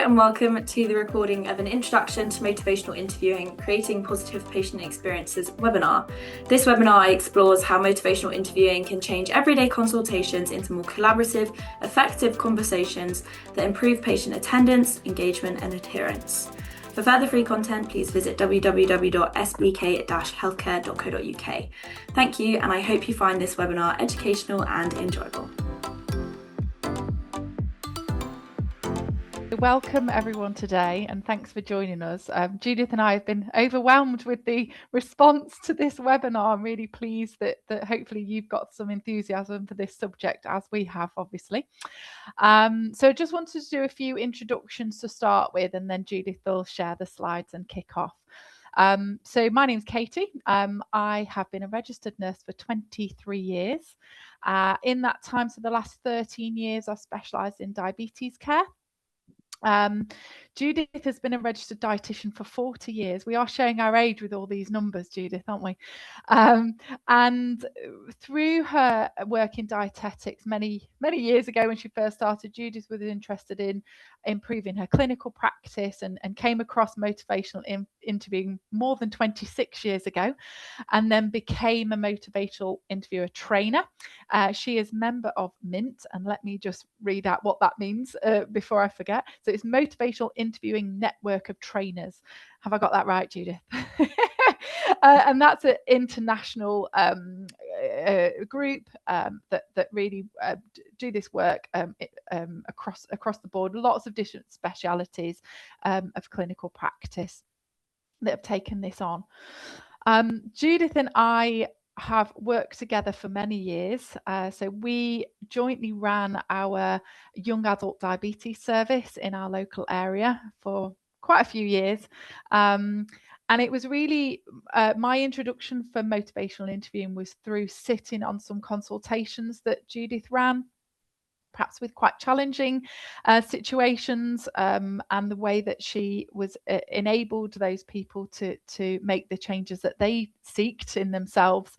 and welcome to the recording of an Introduction to Motivational Interviewing, Creating Positive Patient Experiences webinar. This webinar explores how motivational interviewing can change everyday consultations into more collaborative, effective conversations that improve patient attendance, engagement and adherence. For further free content, please visit www.sbk-healthcare.co.uk. Thank you, and I hope you find this webinar educational and enjoyable. Welcome everyone today, and thanks for joining us. Judith and I have been overwhelmed with the response to this webinar. I'm really pleased that hopefully you've got some enthusiasm for this subject, as we have, obviously. So I just wanted to do a few introductions to start with, and then Judith will share the slides and kick off. So my name's Katie. I have been a registered nurse for 23 years. In that time, so the last 13 years, I've specialised in diabetes care. Judith has been a registered dietitian for 40 years. We are showing our age with all these numbers, Judith, aren't we? And through her work in dietetics many years ago, when she first started, Judith was interested in improving her clinical practice and came across motivational interviewing more than 26 years ago, and then became a motivational interviewer trainer. She is member of MINT, and let me just read out what that means before I forget. So it's Motivational Interviewing Network of Trainers. Have I got that right, Judith? And that's an international group that really do this work across the board. Lots of different specialities of clinical practice that have taken this on. Judith and I have worked together for many years. So we jointly ran our young adult diabetes service in our local area for quite a few years. And it was really my introduction for motivational interviewing was through sitting on some consultations that Judith ran, perhaps with quite challenging situations, and the way that she was enabled those people to make the changes that they seeked in themselves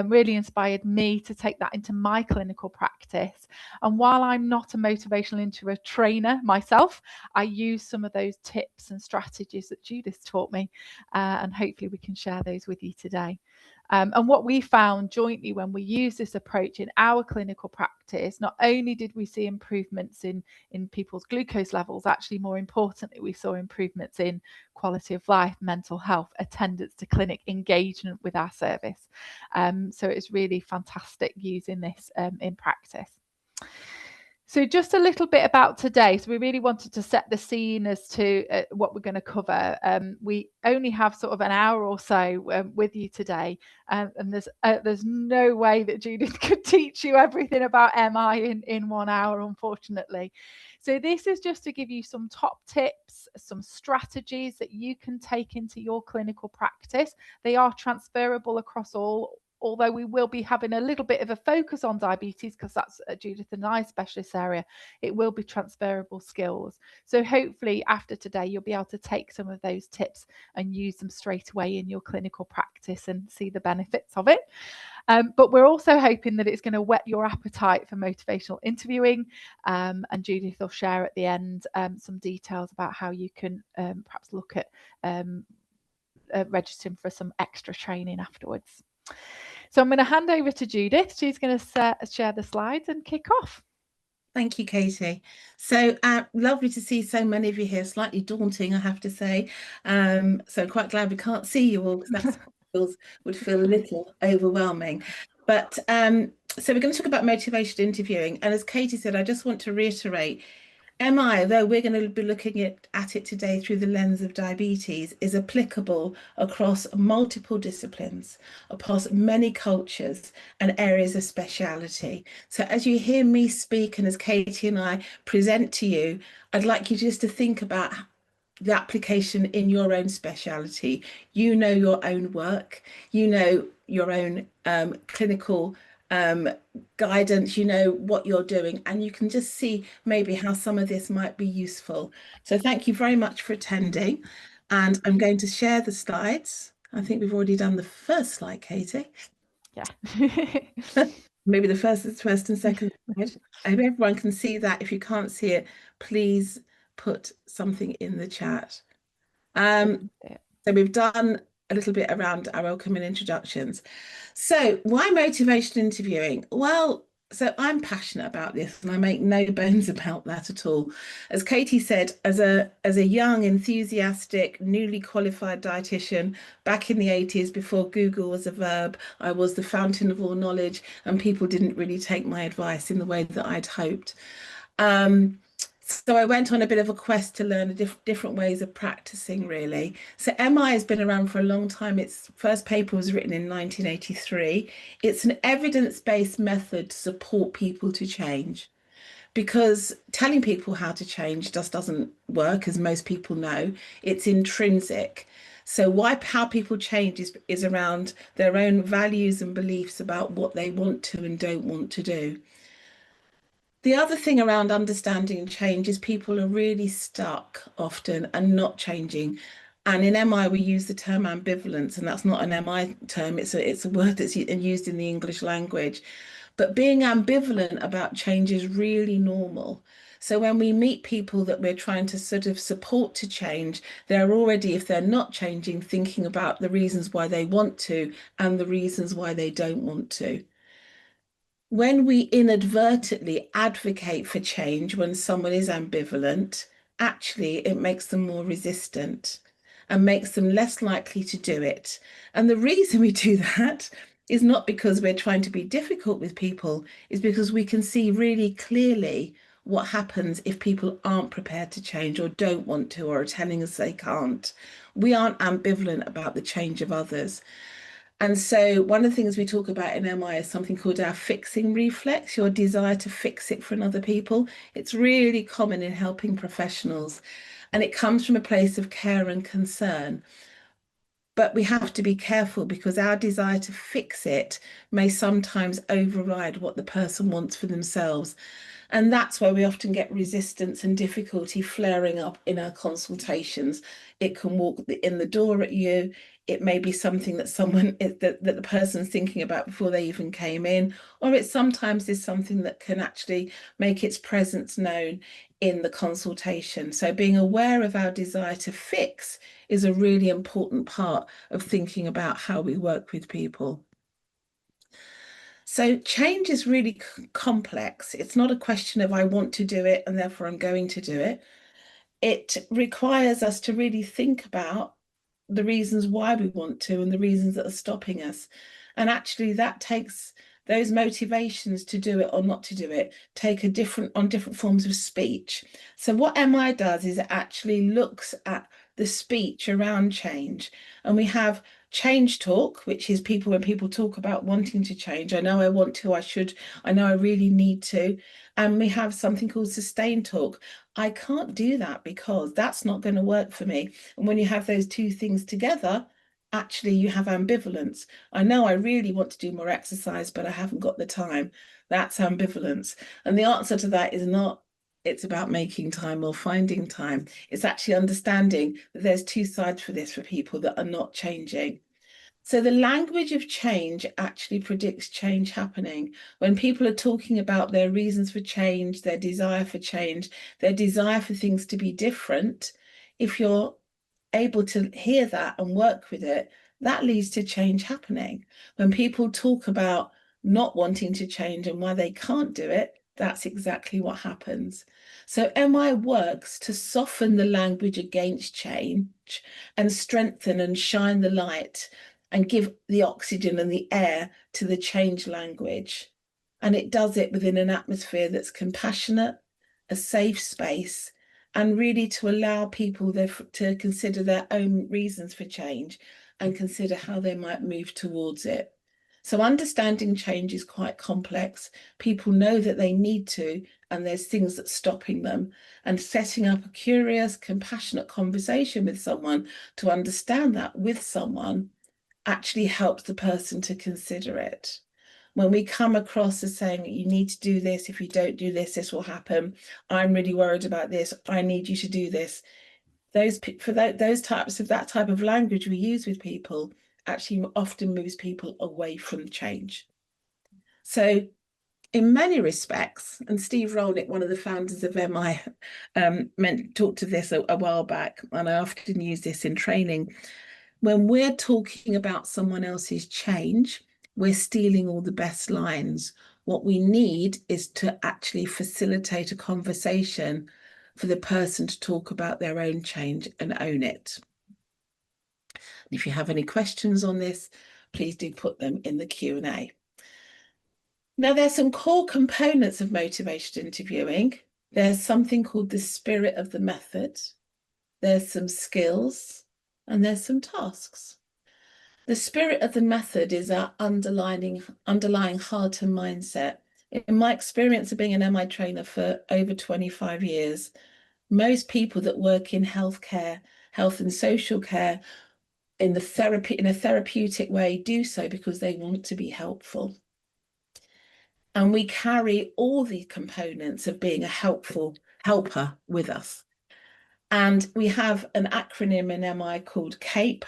really inspired me to take that into my clinical practice. And while I'm not a motivational interviewer trainer myself, I use some of those tips and strategies that Judith taught me, and hopefully we can share those with you today. And what we found jointly when we used this approach in our clinical practice, not only did we see improvements in people's glucose levels, actually more importantly, we saw improvements in quality of life, mental health, attendance to clinic, engagement with our service. So it's really fantastic using this in practice. So just a little bit about today. So we really wanted to set the scene as to what we're going to cover. We only have sort of an hour or so with you today, and there's no way that Judith could teach you everything about MI in 1 hour, unfortunately. So this is just to give you some top tips, some strategies that you can take into your clinical practice. They are transferable across all, although we will be having a little bit of a focus on diabetes because that's Judith and I's specialist area. It will be transferable skills. So hopefully after today, you'll be able to take some of those tips and use them straight away in your clinical practice and see the benefits of it. But we're also hoping that it's going to whet your appetite for motivational interviewing. And Judith will share at the end some details about how you can perhaps look at registering for some extra training afterwards. So I'm going to hand over to Judith. She's going to share the slides and kick off. Thank you, Katie. So lovely to see so many of you here. Slightly daunting, I have to say. So quite glad we can't see you all, because that would feel a little overwhelming. But so we're going to talk about motivational interviewing. And as Katie said, I just want to reiterate, MI, though we're going to be looking at it today through the lens of diabetes, is applicable across multiple disciplines, across many cultures and areas of speciality. So as you hear me speak and as Katie and I present to you, I'd like you just to think about the application in your own speciality. You know your own work, you know your own clinical guidance, you know what you're doing, and you can just see maybe how some of this might be useful. So thank you very much for attending, and I'm going to share the slides. I think we've already done the first slide, Katie. Yeah. Maybe the first and second slide. I hope everyone can see that. If you can't see it, please put something in the chat. So we've done a little bit around our welcoming introductions. So why motivational interviewing? Well, so I'm passionate about this and I make no bones about that at all. As Katie said, as a young, enthusiastic, newly qualified dietitian back in the 80s, before Google was a verb, I was the fountain of all knowledge and people didn't really take my advice in the way that I'd hoped. So I went on a bit of a quest to learn different ways of practicing, really. So MI has been around for a long time. Its first paper was written in 1983. It's an evidence-based method to support people to change, because telling people how to change just doesn't work, as most people know. It's intrinsic. So how people change is around their own values and beliefs about what they want to and don't want to do. The other thing around understanding change is people are really stuck often and not changing. And in MI, we use the term ambivalence, and that's not an MI term, it's a word that's used in the English language. But being ambivalent about change is really normal. So when we meet people that we're trying to sort of support to change, they're already, if they're not changing, thinking about the reasons why they want to and the reasons why they don't want to. When we inadvertently advocate for change when someone is ambivalent, actually it makes them more resistant and makes them less likely to do it. And the reason we do that is not because we're trying to be difficult with people, is because we can see really clearly what happens if people aren't prepared to change or don't want to or are telling us they can't. We aren't ambivalent about the change of others. And so one of the things we talk about in MI is something called our fixing reflex, your desire to fix it for other people. It's really common in helping professionals, and it comes from a place of care and concern. But we have to be careful, because our desire to fix it may sometimes override what the person wants for themselves. And that's where we often get resistance and difficulty flaring up in our consultations. It can walk in the door at you. It may be something that that the person's thinking about before they even came in, or it sometimes is something that can actually make its presence known in the consultation. So being aware of our desire to fix is a really important part of thinking about how we work with people. So change is really complex. It's not a question of I want to do it and therefore I'm going to do it. It requires us to really think about the reasons why we want to and the reasons that are stopping us. And actually that takes those motivations to do it or not to do it take on different forms of speech. So what MI does is it actually looks at the speech around change. And we have change talk, which is when people talk about wanting to change. I know I want to, I should, I know I really need to. And we have something called sustain talk. I can't do that because that's not going to work for me. And when you have those two things together, actually you have ambivalence. I know I really want to do more exercise, but I haven't got the time. That's ambivalence. And the answer to that is not it's about making time or finding time. It's actually understanding that there's two sides for this for people that are not changing. So the language of change actually predicts change happening. When people are talking about their reasons for change, their desire for change, their desire for things to be different, if you're able to hear that and work with it, that leads to change happening. When people talk about not wanting to change and why they can't do it, that's exactly what happens. So MI works to soften the language against change and strengthen and shine the light and give the oxygen and the air to the change language. And it does it within an atmosphere that's compassionate, a safe space, and really to allow people to consider their own reasons for change and consider how they might move towards it. So understanding change is quite complex. People know that they need to, and there's things that's stopping them. And setting up a curious, compassionate conversation with someone to understand that with someone actually helps the person to consider it. When we come across as saying, you need to do this, if you don't do this, this will happen. I'm really worried about this. I need you to do this. That type of language we use with people actually often moves people away from change. So in many respects, and Steve Rolnick, one of the founders of MI, talked to this a while back, and I often use this in training. When we're talking about someone else's change, we're stealing all the best lines. What we need is to actually facilitate a conversation for the person to talk about their own change and own it. If you have any questions on this, please do put them in the Q&A. Now, there's some core components of motivation interviewing. There's something called the spirit of the method. There's some skills, and there's some tasks. The spirit of the method is our underlying heart and mindset. In my experience of being an MI trainer for over 25 years, most people that work in healthcare, health and social care, in a therapeutic way, do so because they want to be helpful. And we carry all the components of being a helpful helper with us. And we have an acronym in MI called CAPE,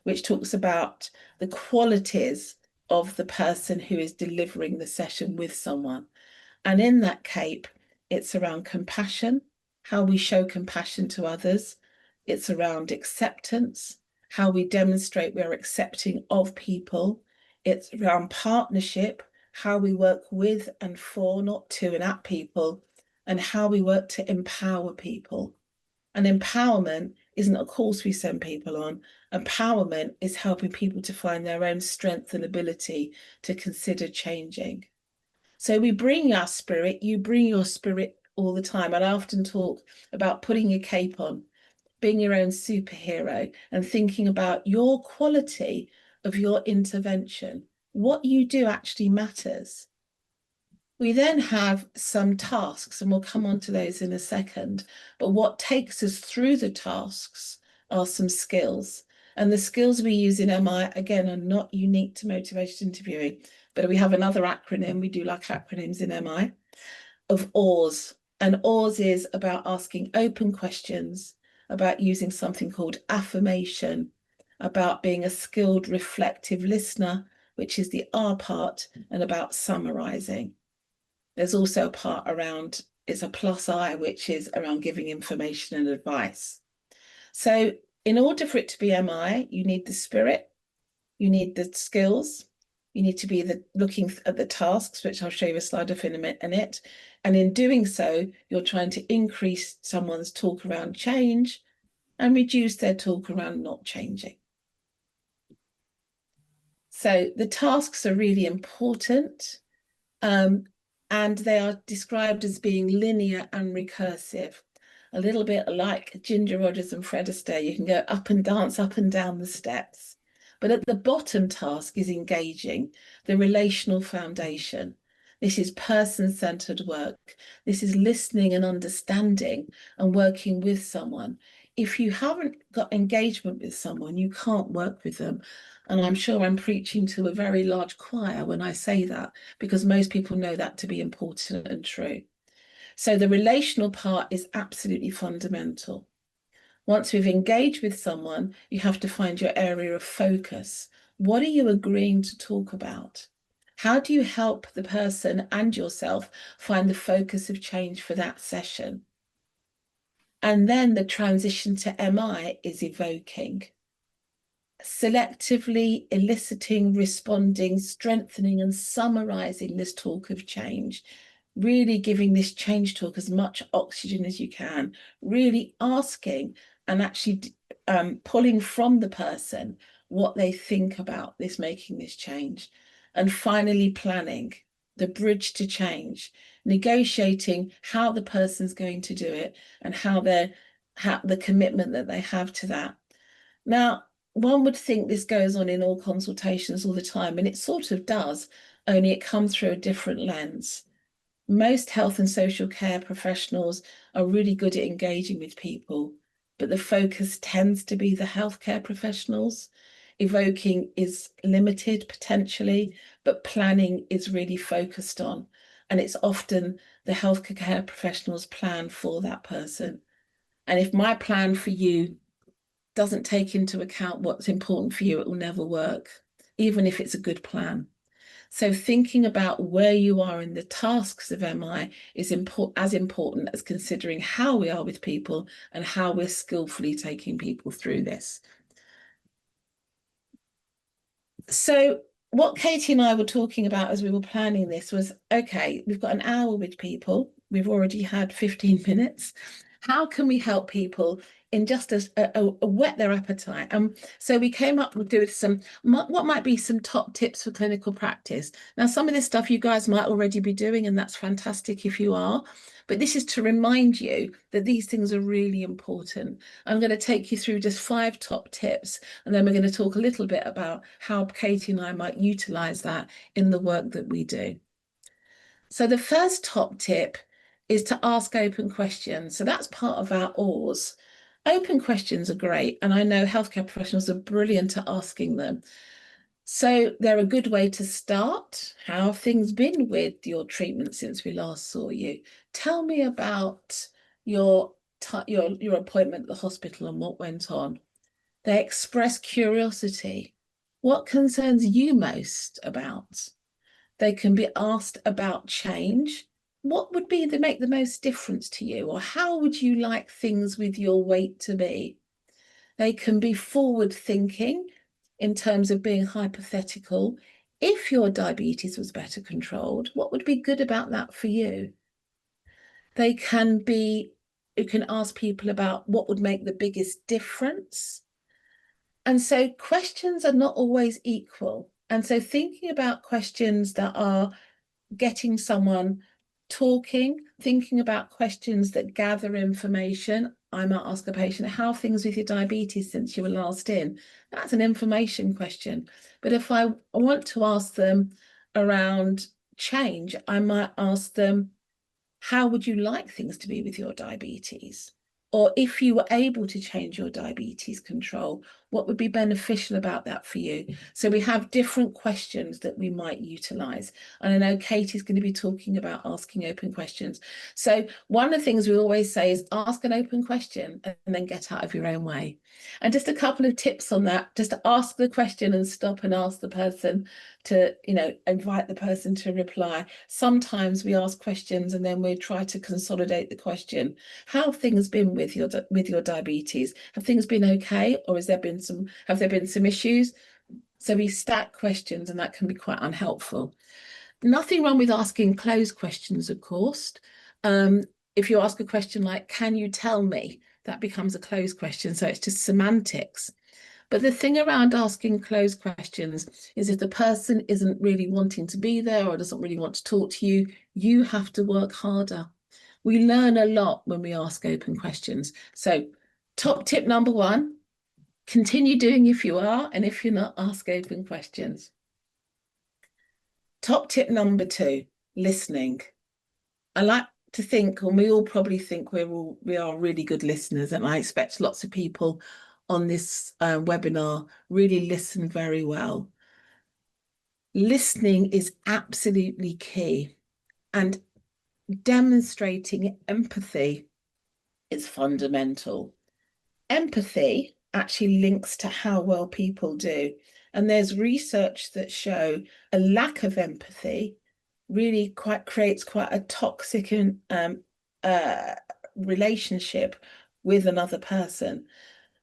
which talks about the qualities of the person who is delivering the session with someone. And in that CAPE, it's around compassion, how we show compassion to others. It's around acceptance, how we demonstrate we're accepting of people. It's around partnership, how we work with and for, not to and at people, and how we work to empower people. And empowerment isn't a course we send people on. Empowerment is helping people to find their own strength and ability to consider changing. So we bring our spirit, you bring your spirit all the time. And I often talk about putting your cape on, being your own superhero, and thinking about your quality of your intervention. What you do actually matters. We then have some tasks, and we'll come on to those in a second. But what takes us through the tasks are some skills. And the skills we use in MI, again, are not unique to motivation interviewing, but we have another acronym, we do like acronyms in MI, of OARS. And OARS is about asking open questions, about using something called affirmation, about being a skilled reflective listener, which is the R part, and about summarizing. There's also a part around, it's a plus I, which is around giving information and advice. So in order for it to be MI, you need the spirit, you need the skills, you need to be looking at the tasks, which I'll show you a slide of in a minute. And in doing so, you're trying to increase someone's talk around change and reduce their talk around not changing. So the tasks are really important. And they are described as being linear and recursive, a little bit like Ginger Rogers and Fred Astaire. You can go up and dance up and down the steps. But at the bottom task is engaging, the relational foundation. This is person-centered work. This is listening and understanding and working with someone. If you haven't got engagement with someone, you can't work with them. And I'm sure I'm preaching to a very large choir when I say that, because most people know that to be important and true. So the relational part is absolutely fundamental. Once we've engaged with someone, you have to find your area of focus. What are you agreeing to talk about? How do you help the person and yourself find the focus of change for that session? And then the transition to MI is evoking. Selectively eliciting, responding, strengthening and summarizing this talk of change, really giving this change talk as much oxygen as you can, really asking and actually pulling from the person what they think about this, making this change. And finally planning the bridge to change, negotiating how the person's going to do it and how the commitment that they have to that. Now, one would think this goes on in all consultations all the time, and it sort of does, only it comes through a different lens. Most health and social care professionals are really good at engaging with people, but the focus tends to be the healthcare professionals. Evoking is limited potentially, but planning is really focused on. And it's often the healthcare professionals plan for that person. And if my plan for you doesn't take into account what's important for you, it will never work, even if it's a good plan. So thinking about where you are in the tasks of MI is as important as considering how we are with people and how we're skillfully taking people through this. So what Katie and I were talking about as we were planning this was, okay, we've got an hour with people. We've already had 15 minutes. How can we help people in just a whet their appetite? So we came up with some, what might be some top tips for clinical practice. Now, some of this stuff you guys might already be doing, and that's fantastic if you are. But this is to remind you that these things are really important. I'm going to take you through just 5 top tips, and then we're going to talk a little bit about how Katie and I might utilize that in the work that we do. So the first top tip is to ask open questions. So that's part of our OARs. Open questions are great, and I know healthcare professionals are brilliant at asking them. So they're a good way to start. How have things been with your treatment since we last saw you? Tell me about your appointment at the hospital and what went on. They express curiosity. What concerns you most about? They can be asked about change. What would make the most difference to you? Or how would you like things with your weight to be? They can be forward thinking in terms of being hypothetical. If your diabetes was better controlled, what would be good about that for you? You can ask people about what would make the biggest difference. And so questions are not always equal. And so thinking about questions that are getting someone talking, thinking about questions that gather information. I might ask a patient, how are things with your diabetes since you were last in? That's an information question. But if I want to ask them around change, I might ask them, how would you like things to be with your diabetes? Or if you were able to change your diabetes control, what would be beneficial about that for you? So we have different questions that we might utilize. And I know Katie's going to be talking about asking open questions. So one of the things we always say is ask an open question and then get out of your own way. And just a couple of tips on that, just to ask the question and stop and ask the person to, invite the person to reply. Sometimes we ask questions and then we try to consolidate the question. How have things been with your diabetes? Have things been okay, or have there been some issues? So we stack questions, and that can be quite unhelpful. Nothing wrong with asking closed questions, of course. If you ask a question like, can you tell me? That becomes a closed question, so it's just semantics. But the thing around asking closed questions is if the person isn't really wanting to be there or doesn't really want to talk to you, you have to work harder. We learn a lot when we ask open questions. So top tip number 1, continue doing if you are, and if you're not, ask open questions. Top tip number 2, listening. I like to think, and we all probably think we are really good listeners, and I expect lots of people on this webinar really listen very well. Listening is absolutely key, and demonstrating empathy is fundamental. Empathy actually links to how well people do, and there's research that show a lack of empathy really creates quite a toxic relationship with another person.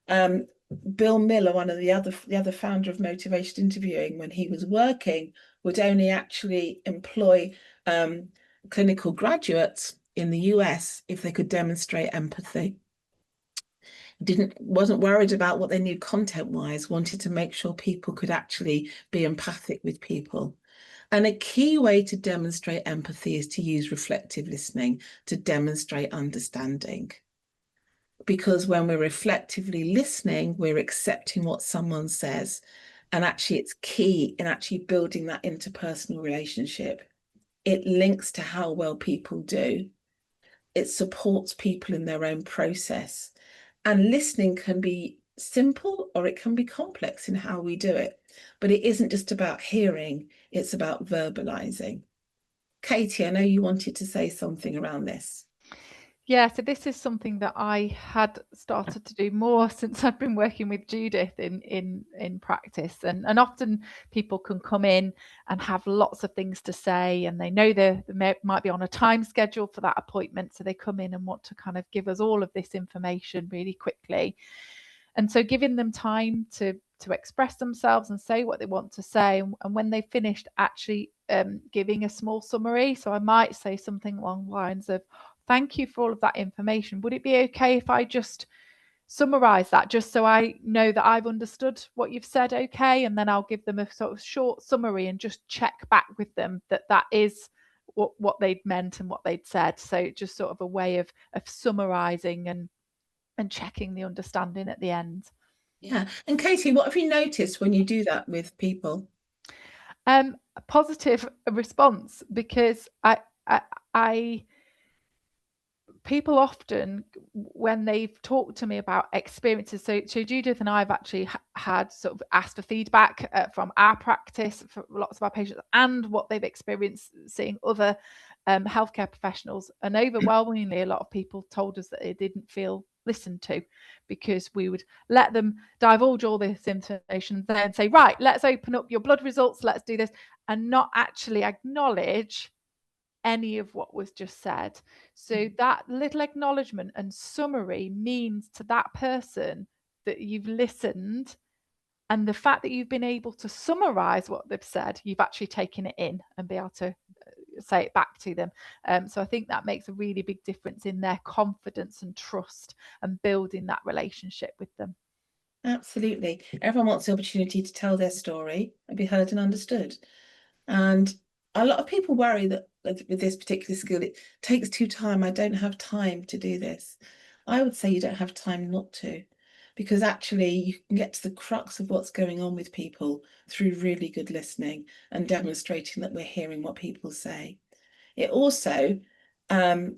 Bill Miller, the other founder of motivational interviewing, when he was working, would only actually employ clinical graduates in the US if they could demonstrate empathy. Wasn't worried about what they knew content-wise, wanted to make sure people could actually be empathic with people. And a key way to demonstrate empathy is to use reflective listening to demonstrate understanding. Because when we're reflectively listening, we're accepting what someone says. And actually, it's key in actually building that interpersonal relationship. It links to how well people do. It supports people in their own process. And listening can be simple or it can be complex in how we do it. But it isn't just about hearing, it's about verbalizing. Katie, I know you wanted to say something around this. Yeah, so this is something that I had started to do more since I've been working with Judith in practice, and often people can come in and have lots of things to say, and they know they might be on a time schedule for that appointment, so they come in and want to kind of give us all of this information really quickly. And so giving them time to express themselves and say what they want to say, and when they've finished, actually giving a small summary. So I might say something along the lines of, thank you for all of that information. Would it be okay if I just summarize that, just so I know that I've understood what you've said? Okay. And then I'll give them a sort of short summary and just check back with them that that is what they'd meant and what they'd said. So just sort of a way of summarizing and checking the understanding at the end. Yeah. And Katie, what have you noticed when you do that with people? A positive response, because I people often, when they've talked to me about experiences, so Judith and I have actually had sort of asked for feedback from our practice for lots of our patients and what they've experienced seeing other healthcare professionals, and overwhelmingly a lot of people told us that they didn't feel listened to, because we would let them divulge all this information, then say, right, let's open up your blood results, let's do this, and not actually acknowledge any of what was just said. So that little acknowledgement and summary means to that person that you've listened, and the fact that you've been able to summarize what they've said, you've actually taken it in and be able to say it back to them. So I think that makes a really big difference in their confidence and trust and building that relationship with them. Absolutely. Everyone wants the opportunity to tell their story and be heard and understood. And a lot of people worry that with this particular skill, it takes too time. I don't have time to do this. I would say you don't have time not to, because actually you can get to the crux of what's going on with people through really good listening and demonstrating that we're hearing what people say. It also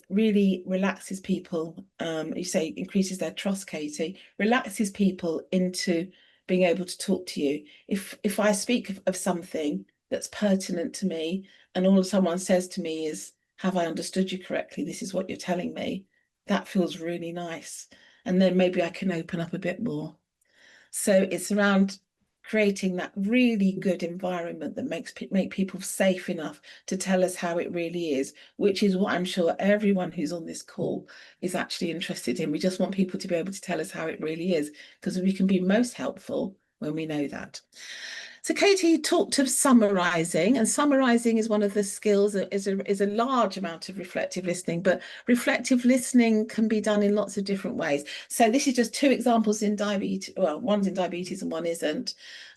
really relaxes people. You say increases their trust, Katie, relaxes people into being able to talk to you. If I speak of something that's pertinent to me, and all someone says to me is, have I understood you correctly? This is what you're telling me. That feels really nice. And then maybe I can open up a bit more. So it's around creating that really good environment that make people safe enough to tell us how it really is, which is what I'm sure everyone who's on this call is actually interested in. We just want people to be able to tell us how it really is, because we can be most helpful when we know that. So Katie talked of summarising, and summarising is one of the skills that is a large amount of reflective listening, but reflective listening can be done in lots of different ways. So this is just two examples in diabetes, well, one's in diabetes and one isn't,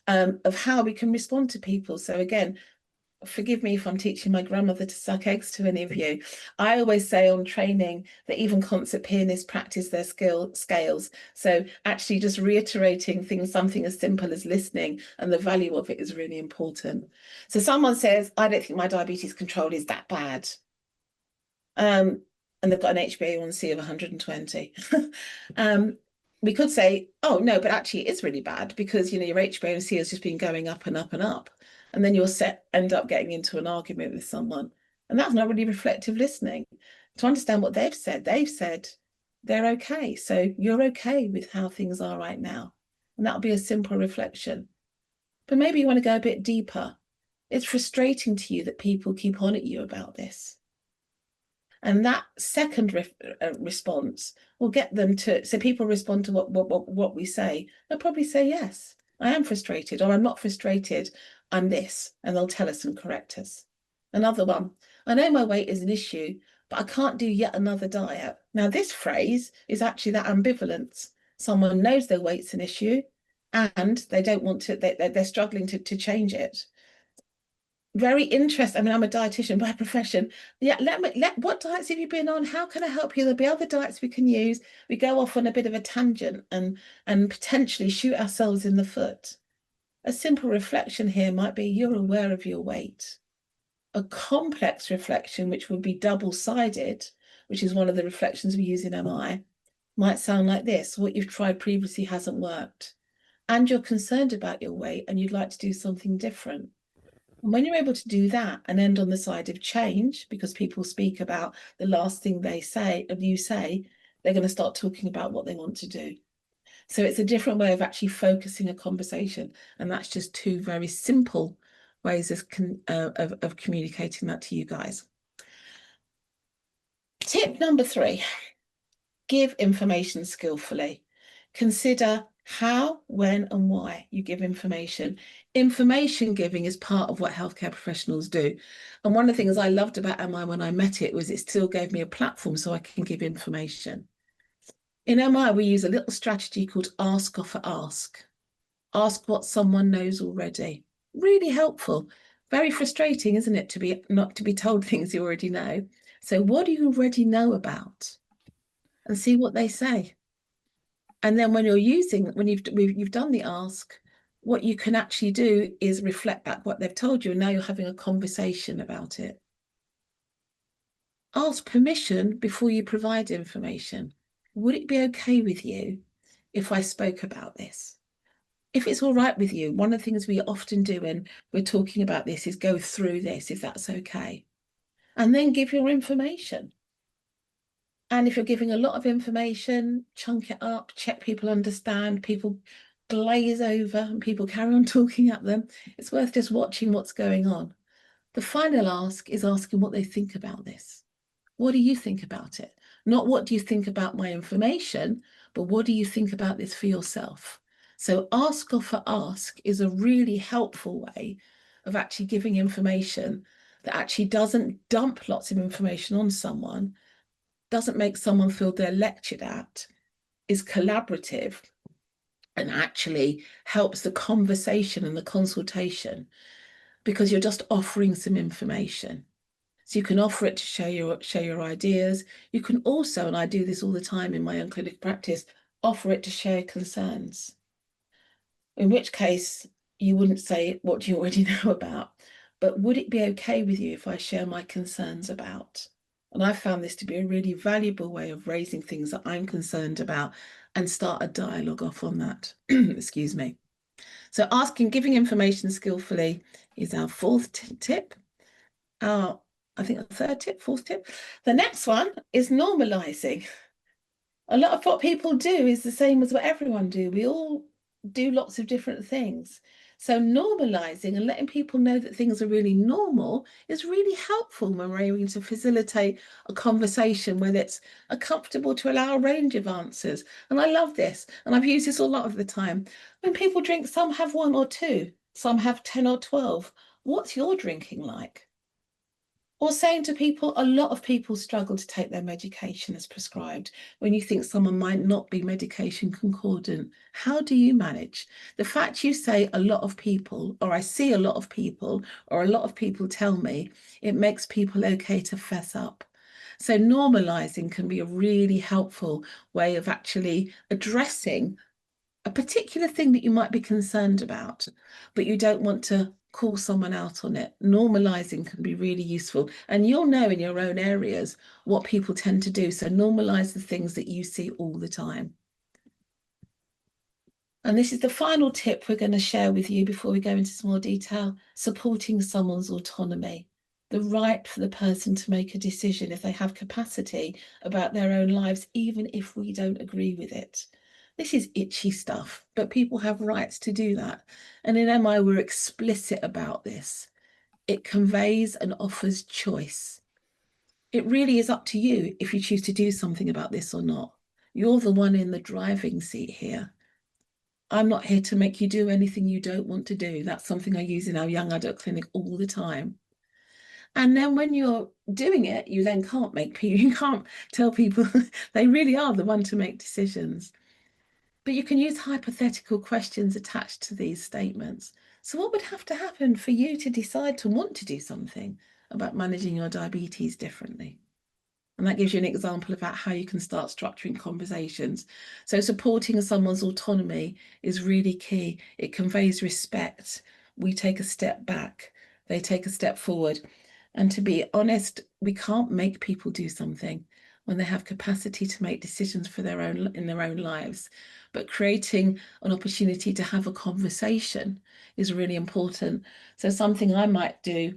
of how we can respond to people. So again, forgive me if I'm teaching my grandmother to suck eggs to any of you. I always say on training that even concert pianists practice their scales. So actually just reiterating things, something as simple as listening and the value of it is really important. So someone says, I don't think my diabetes control is that bad. And they've got an HbA1c of 120. We could say, oh no, but actually it is really bad, because your HbA1c has just been going up and up and up. And then you'll end up getting into an argument with someone. And that's not really reflective listening. To understand what they've said they're okay. So you're okay with how things are right now. And that'll be a simple reflection. But maybe you want to go a bit deeper. It's frustrating to you that people keep on at you about this. And that second response will get them to, so people respond to what we say. They'll probably say, yes, I am frustrated, or I'm not frustrated, I'm this, and they'll tell us and correct us. Another one, I know my weight is an issue, but I can't do yet another diet. Now, this phrase is actually that ambivalence. Someone knows their weight's an issue and they don't want to, they're struggling to change it. Very interesting. I mean, I'm a dietitian by profession. Yeah, what diets have you been on? How can I help you? There'll be other diets we can use. We go off on a bit of a tangent and potentially shoot ourselves in the foot. A simple reflection here might be, you're aware of your weight. A complex reflection, which would be double-sided, which is one of the reflections we use in MI, might sound like this: what you've tried previously hasn't worked, and you're concerned about your weight and you'd like to do something different. And when you're able to do that and end on the side of change, because people speak about the last thing they say, and you say, they're going to start talking about what they want to do. So it's a different way of actually focusing a conversation. And that's just two very simple ways of communicating that to you guys. Tip number 3, give information skillfully. Consider how, when, and why you give information. Information giving is part of what healthcare professionals do. And one of the things I loved about MI when I met it was it still gave me a platform so I can give information. In MI, we use a little strategy called ask, offer, ask. Ask what someone knows already. Really helpful. Very frustrating, isn't it, to be not to be told things you already know. So what do you already know about? And see what they say. And then when you've done the ask, what you can actually do is reflect back what they've told you, and now you're having a conversation about it. Ask permission before you provide information. Would it be okay with you if I spoke about this? If it's all right with you, one of the things we often do when we're talking about this is go through this, if that's okay. And then give your information. And if you're giving a lot of information, chunk it up, check people understand, people glaze over and people carry on talking at them. It's worth just watching what's going on. The final ask is asking what they think about this. What do you think about it? Not what do you think about my information, but what do you think about this for yourself? So ask, offer, ask is a really helpful way of actually giving information that actually doesn't dump lots of information on someone, doesn't make someone feel they're lectured at, is collaborative, and actually helps the conversation and the consultation, because you're just offering some information. So you can offer it to share your ideas. You can also, and I do this all the time in my own clinical practice, offer it to share concerns. In which case, you wouldn't say what you already know about, but would it be okay with you if I share my concerns about? And I found this to be a really valuable way of raising things that I'm concerned about and start a dialogue off on that. Excuse me. So giving information skillfully is our 4th tip. I think the 3rd tip, 4th tip. The next one is normalizing. A lot of what people do is the same as what everyone do. We all do lots of different things. So normalizing and letting people know that things are really normal is really helpful when we're able to facilitate a conversation where it's comfortable to allow a range of answers. And I love this. And I've used this a lot of the time. When people drink, some have 1 or 2, some have 10 or 12. What's your drinking like? Or saying to people, a lot of people struggle to take their medication as prescribed. When you think someone might not be medication concordant, how do you manage? The fact you say a lot of people, or I see a lot of people, or a lot of people tell me, it makes people okay to fess up. So normalizing can be a really helpful way of actually addressing a particular thing that you might be concerned about, but you don't want to call someone out on it. Normalizing can be really useful. And you'll know in your own areas what people tend to do. So normalize the things that you see all the time. And this is the final tip we're going to share with you before we go into some more detail: supporting someone's autonomy. The right for the person to make a decision if they have capacity about their own lives, even if we don't agree with it. This is itchy stuff, but people have rights to do that. And in MI, we're explicit about this. It conveys and offers choice. It really is up to you if you choose to do something about this or not. You're the one in the driving seat here. I'm not here to make you do anything you don't want to do. That's something I use in our young adult clinic all the time. And then when you're doing it, you then you can't tell people they really are the one to make decisions. But you can use hypothetical questions attached to these statements. So what would have to happen for you to decide to want to do something about managing your diabetes differently? And that gives you an example about how you can start structuring conversations. So supporting someone's autonomy is really key. It conveys respect. We take a step back, they take a step forward. And to be honest, we can't make people do something. when they have capacity to make decisions for in their own lives. But creating an opportunity to have a conversation is really important. So something I might do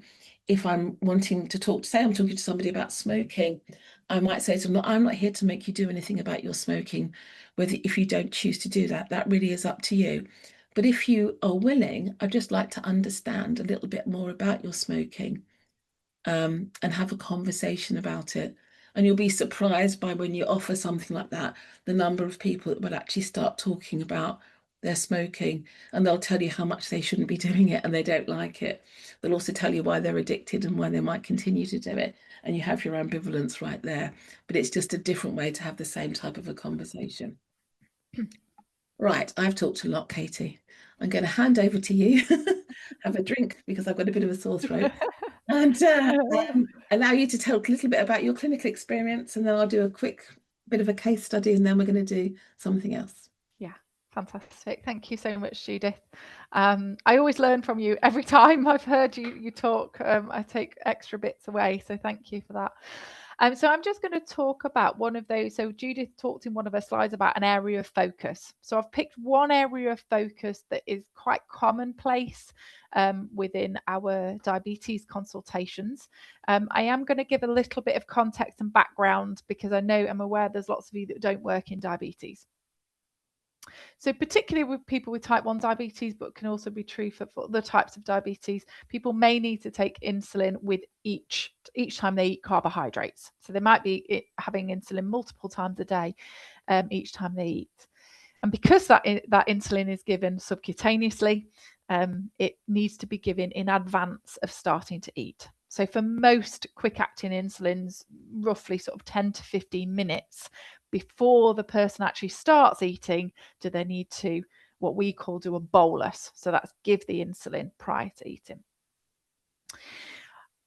if I'm wanting to talk, say I'm talking to somebody about smoking, I might say to them, I'm not here to make you do anything about your smoking. Whether if you don't choose to do that, that really is up to you. But if you are willing, I'd just like to understand a little bit more about your smoking, and have a conversation about it. And you'll be surprised by when you offer something like that, the number of people that will actually start talking about their smoking, and they'll tell you how much they shouldn't be doing it and they don't like it. They'll also tell you why they're addicted and why they might continue to do it. And you have your ambivalence right there. But it's just a different way to have the same type of a conversation. Right, I've talked a lot, Katie. I'm going to hand over to you, have a drink because I've got a bit of a sore throat, and allow you to tell a little bit about your clinical experience, and then I'll do a quick bit of a case study, and then we're going to do something else. Yeah, fantastic. Thank you so much, Judith. I always learn from you every time I've heard you talk. I take extra bits away, so thank you for that. So I'm just going to talk about one of those. So Judith talked in one of her slides about an area of focus. So I've picked one area of focus that is quite commonplace within our diabetes consultations. I am going to give a little bit of context and background because I'm aware there's lots of you that don't work in diabetes. So particularly with people with type 1 diabetes, but can also be true for other types of diabetes, people may need to take insulin with each time they eat carbohydrates. So they might be having insulin multiple times a day each time they eat. And because that insulin is given subcutaneously, it needs to be given in advance of starting to eat. So for most quick-acting insulins, roughly sort of 10 to 15 minutes before the person actually starts eating, do they need to, what we call, do a bolus. So that's give the insulin prior to eating.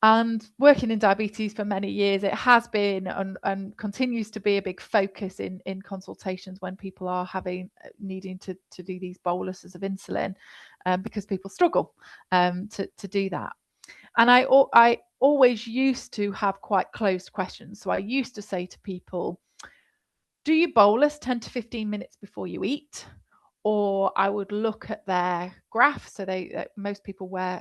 And working in diabetes for many years, it has been and continues to be a big focus in consultations when people are needing to do these boluses of insulin, because people struggle to do that. And I always used to have quite closed questions. So I used to say to people, do you bolus 10 to 15 minutes before you eat? Or I would look at their graph. So most people wear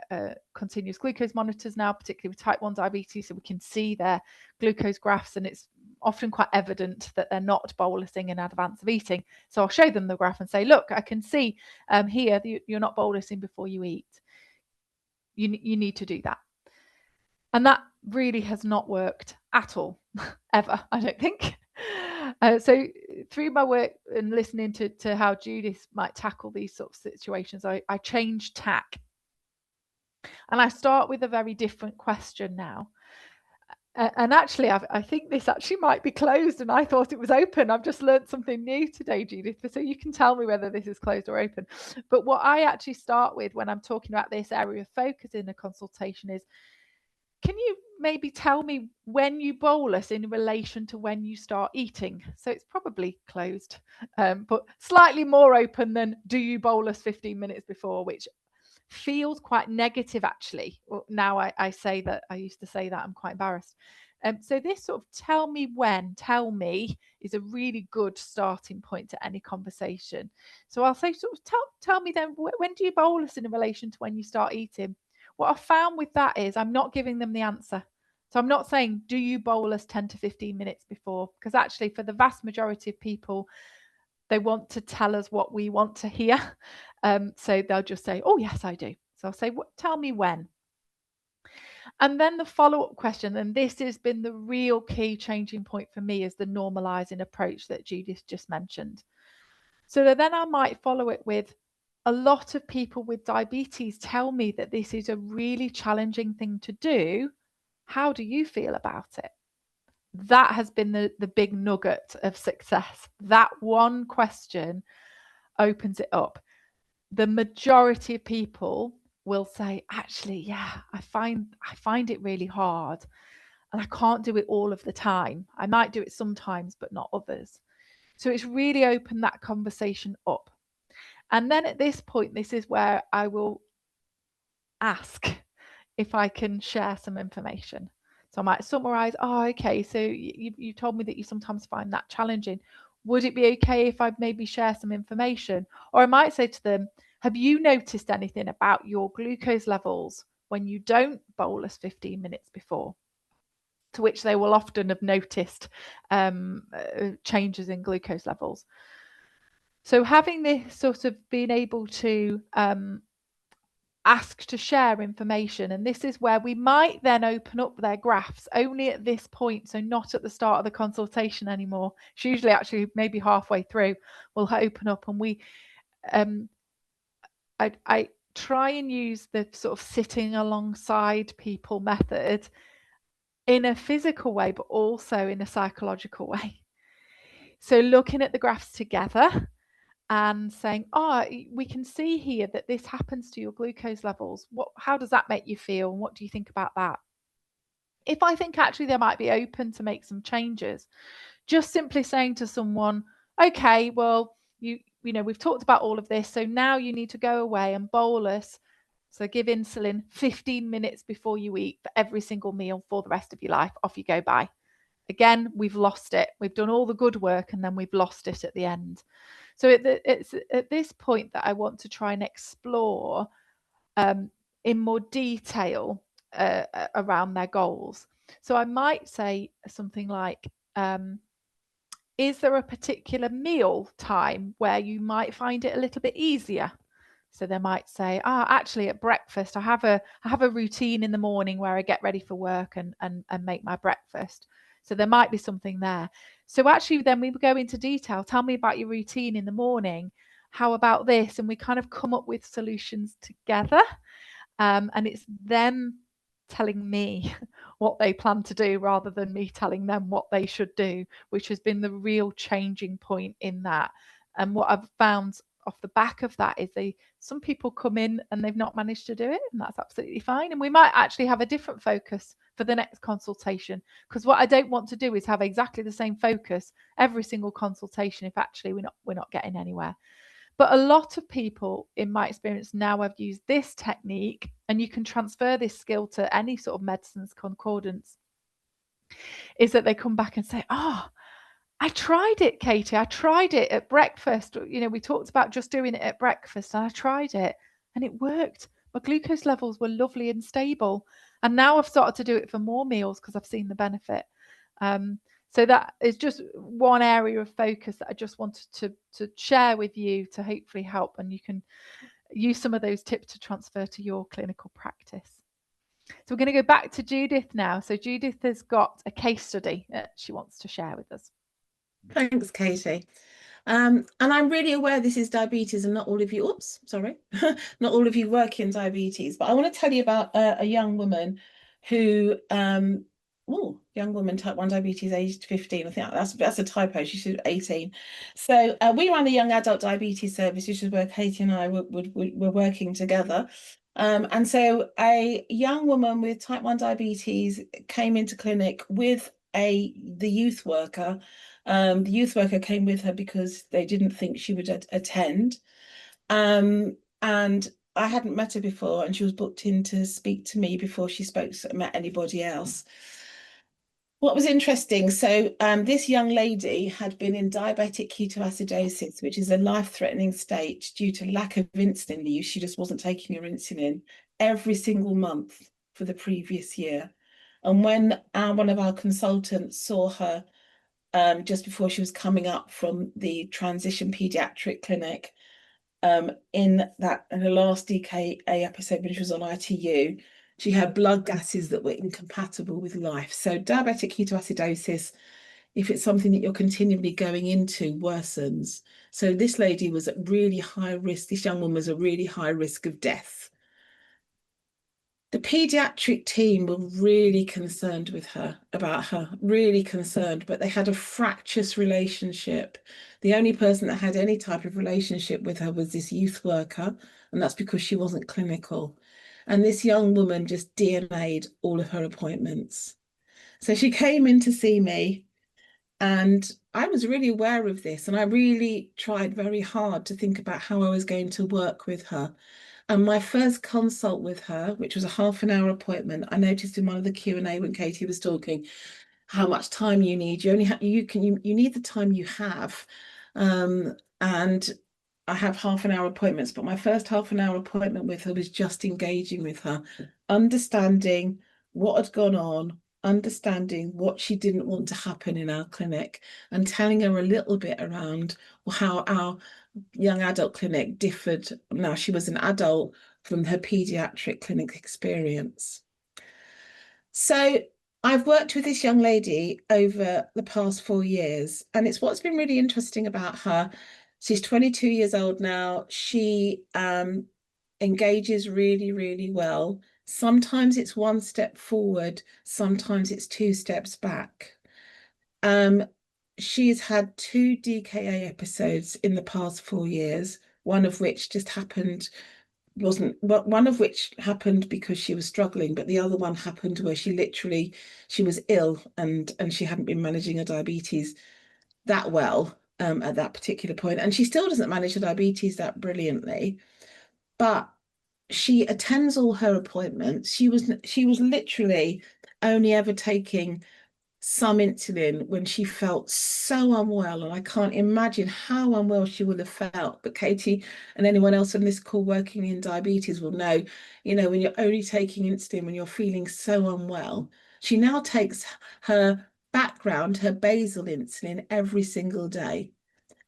continuous glucose monitors now, particularly with type 1 diabetes, so we can see their glucose graphs, and it's often quite evident that they're not bolusing in advance of eating. So I'll show them the graph and say, look, I can see here that you're not bolusing before you eat. You need to do that. And that really has not worked at all, ever, I don't think. So through my work and listening to how Judith might tackle these sort of situations, I changed tack. And I start with a very different question now. And actually, I think this actually might be closed, and I thought it was open. I've just learned something new today, Judith, so you can tell me whether this is closed or open. But what I actually start with when I'm talking about this area of focus in a consultation is, can you maybe tell me when you bolus in relation to when you start eating? So it's probably closed, but slightly more open than do you bolus 15 minutes before, which feels quite negative actually. Well, now I say that, I used to say that, I'm quite embarrassed. So this sort of tell me is a really good starting point to any conversation. So I'll say, sort of tell me then, when do you bolus in relation to when you start eating? What I found with that is I'm not giving them the answer. So I'm not saying, do you bolus 10 to 15 minutes before? Because actually for the vast majority of people, they want to tell us what we want to hear. So they'll just say, oh, yes, I do. So I'll say, tell me when. And then the follow-up question, and this has been the real key changing point for me, is the normalizing approach that Judith just mentioned. So then I might follow it with, a lot of people with diabetes tell me that this is a really challenging thing to do. How do you feel about it? That has been the big nugget of success. That one question opens it up. The majority of people will say, actually, yeah, I find it really hard, and I can't do it all of the time. I might do it sometimes, but not others. So it's really opened that conversation up. And then at this point, this is where I will ask if I can share some information. So I might summarize, oh, okay, so you told me that you sometimes find that challenging. Would it be okay if I maybe share some information? Or I might say to them, have you noticed anything about your glucose levels when you don't bolus 15 minutes before? To which they will often have noticed changes in glucose levels. So having this sort of being able to ask to share information, and this is where we might then open up their graphs only at this point, so not at the start of the consultation anymore. It's usually actually maybe halfway through we'll open up, and we I try and use the sort of sitting alongside people method in a physical way, but also in a psychological way. So looking at the graphs together and saying, oh, we can see here that this happens to your glucose levels. How does that make you feel? And what do you think about that? If I think actually they might be open to make some changes, just simply saying to someone, okay, well, you know, we've talked about all of this. So now you need to go away and bolus. So give insulin 15 minutes before you eat for every single meal for the rest of your life. Off you go, bye. Again, we've lost it. We've done all the good work and then we've lost it at the end. So it's at this point that I want to try and explore in more detail around their goals. So I might say something like, is there a particular meal time where you might find it a little bit easier? So they might say, actually at breakfast, I have a routine in the morning where I get ready for work and make my breakfast. So there might be something there. So actually then we go into detail. Tell me about your routine in the morning. How about this? And we kind of come up with solutions together. And it's them telling me what they plan to do rather than me telling them what they should do, which has been the real changing point in that. And what I've found off the back of that is some people come in and they've not managed to do it, and that's absolutely fine. And we might actually have a different focus for the next consultation, because what I don't want to do is have exactly the same focus every single consultation if actually we're not getting anywhere. But a lot of people, in my experience, now have used this technique, and you can transfer this skill to any sort of medicines concordance, is that they come back and say, oh, I tried it, Katie. I tried it at breakfast. You know, we talked about just doing it at breakfast, and I tried it and it worked. My glucose levels were lovely and stable. And now I've started to do it for more meals because I've seen the benefit. So that is just one area of focus that I just wanted to share with you to hopefully help, and you can use some of those tips to transfer to your clinical practice. So we're going to go back to Judith now. So Judith has got a case study that she wants to share with us. Thanks, Katie. And I'm really aware this is diabetes and not all of you, not all of you work in diabetes, but I want to tell you about a young woman who, young woman, type 1 diabetes, aged 15. I think that's a typo. She should be 18. So we ran a young adult diabetes service, which is where Katie and I were working together. And so a young woman with type 1 diabetes came into clinic with the youth worker. The youth worker came with her because they didn't think she would attend. And I hadn't met her before, and she was booked in to speak to me before she met anybody else. What was interesting, so this young lady had been in diabetic ketoacidosis, which is a life-threatening state due to lack of insulin use. She just wasn't taking her insulin every single month for the previous year. And when one of our consultants saw her just before she was coming up from the transition pediatric clinic, in her last DKA episode, when she was on ITU, she had blood gases that were incompatible with life. So diabetic ketoacidosis, if it's something that you're continually going into, worsens. So this lady was at really high risk. This young woman was at really high risk of death. The pediatric team were really concerned about her, really concerned, but they had a fractious relationship. The only person that had any type of relationship with her was this youth worker, and that's because she wasn't clinical. And this young woman just DNA'd all of her appointments. So she came in to see me, and I was really aware of this, and I really tried very hard to think about how I was going to work with her. And my first consult with her, which was a half-an-hour appointment, I noticed in one of the Q&A when Katie was talking how much time you need. You only have you need the time you have. And I have half-an-hour appointments, but my first half-an-hour appointment with her was just engaging with her, understanding what had gone on, understanding what she didn't want to happen in our clinic, and telling her a little bit around how our young adult clinic differed. Now she was an adult from her pediatric clinic experience. So I've worked with this young lady over the past 4 years, and it's what's been really interesting about her. She's 22 years old now. She engages really, really well. Sometimes it's one step forward, sometimes it's two steps back. She's had 2 DKA episodes in the past 4 years, one of which just happened wasn't one of which happened because she was struggling, but the other one happened where she was ill and she hadn't been managing her diabetes that well at that particular point, and she still doesn't manage her diabetes that brilliantly, but she attends all her appointments. She was literally only ever taking some insulin when she felt so unwell, and I can't imagine how unwell she would have felt. But Katie and anyone else on this call working in diabetes will know, when you're only taking insulin when you're feeling so unwell. She now takes her background, her basal insulin every single day.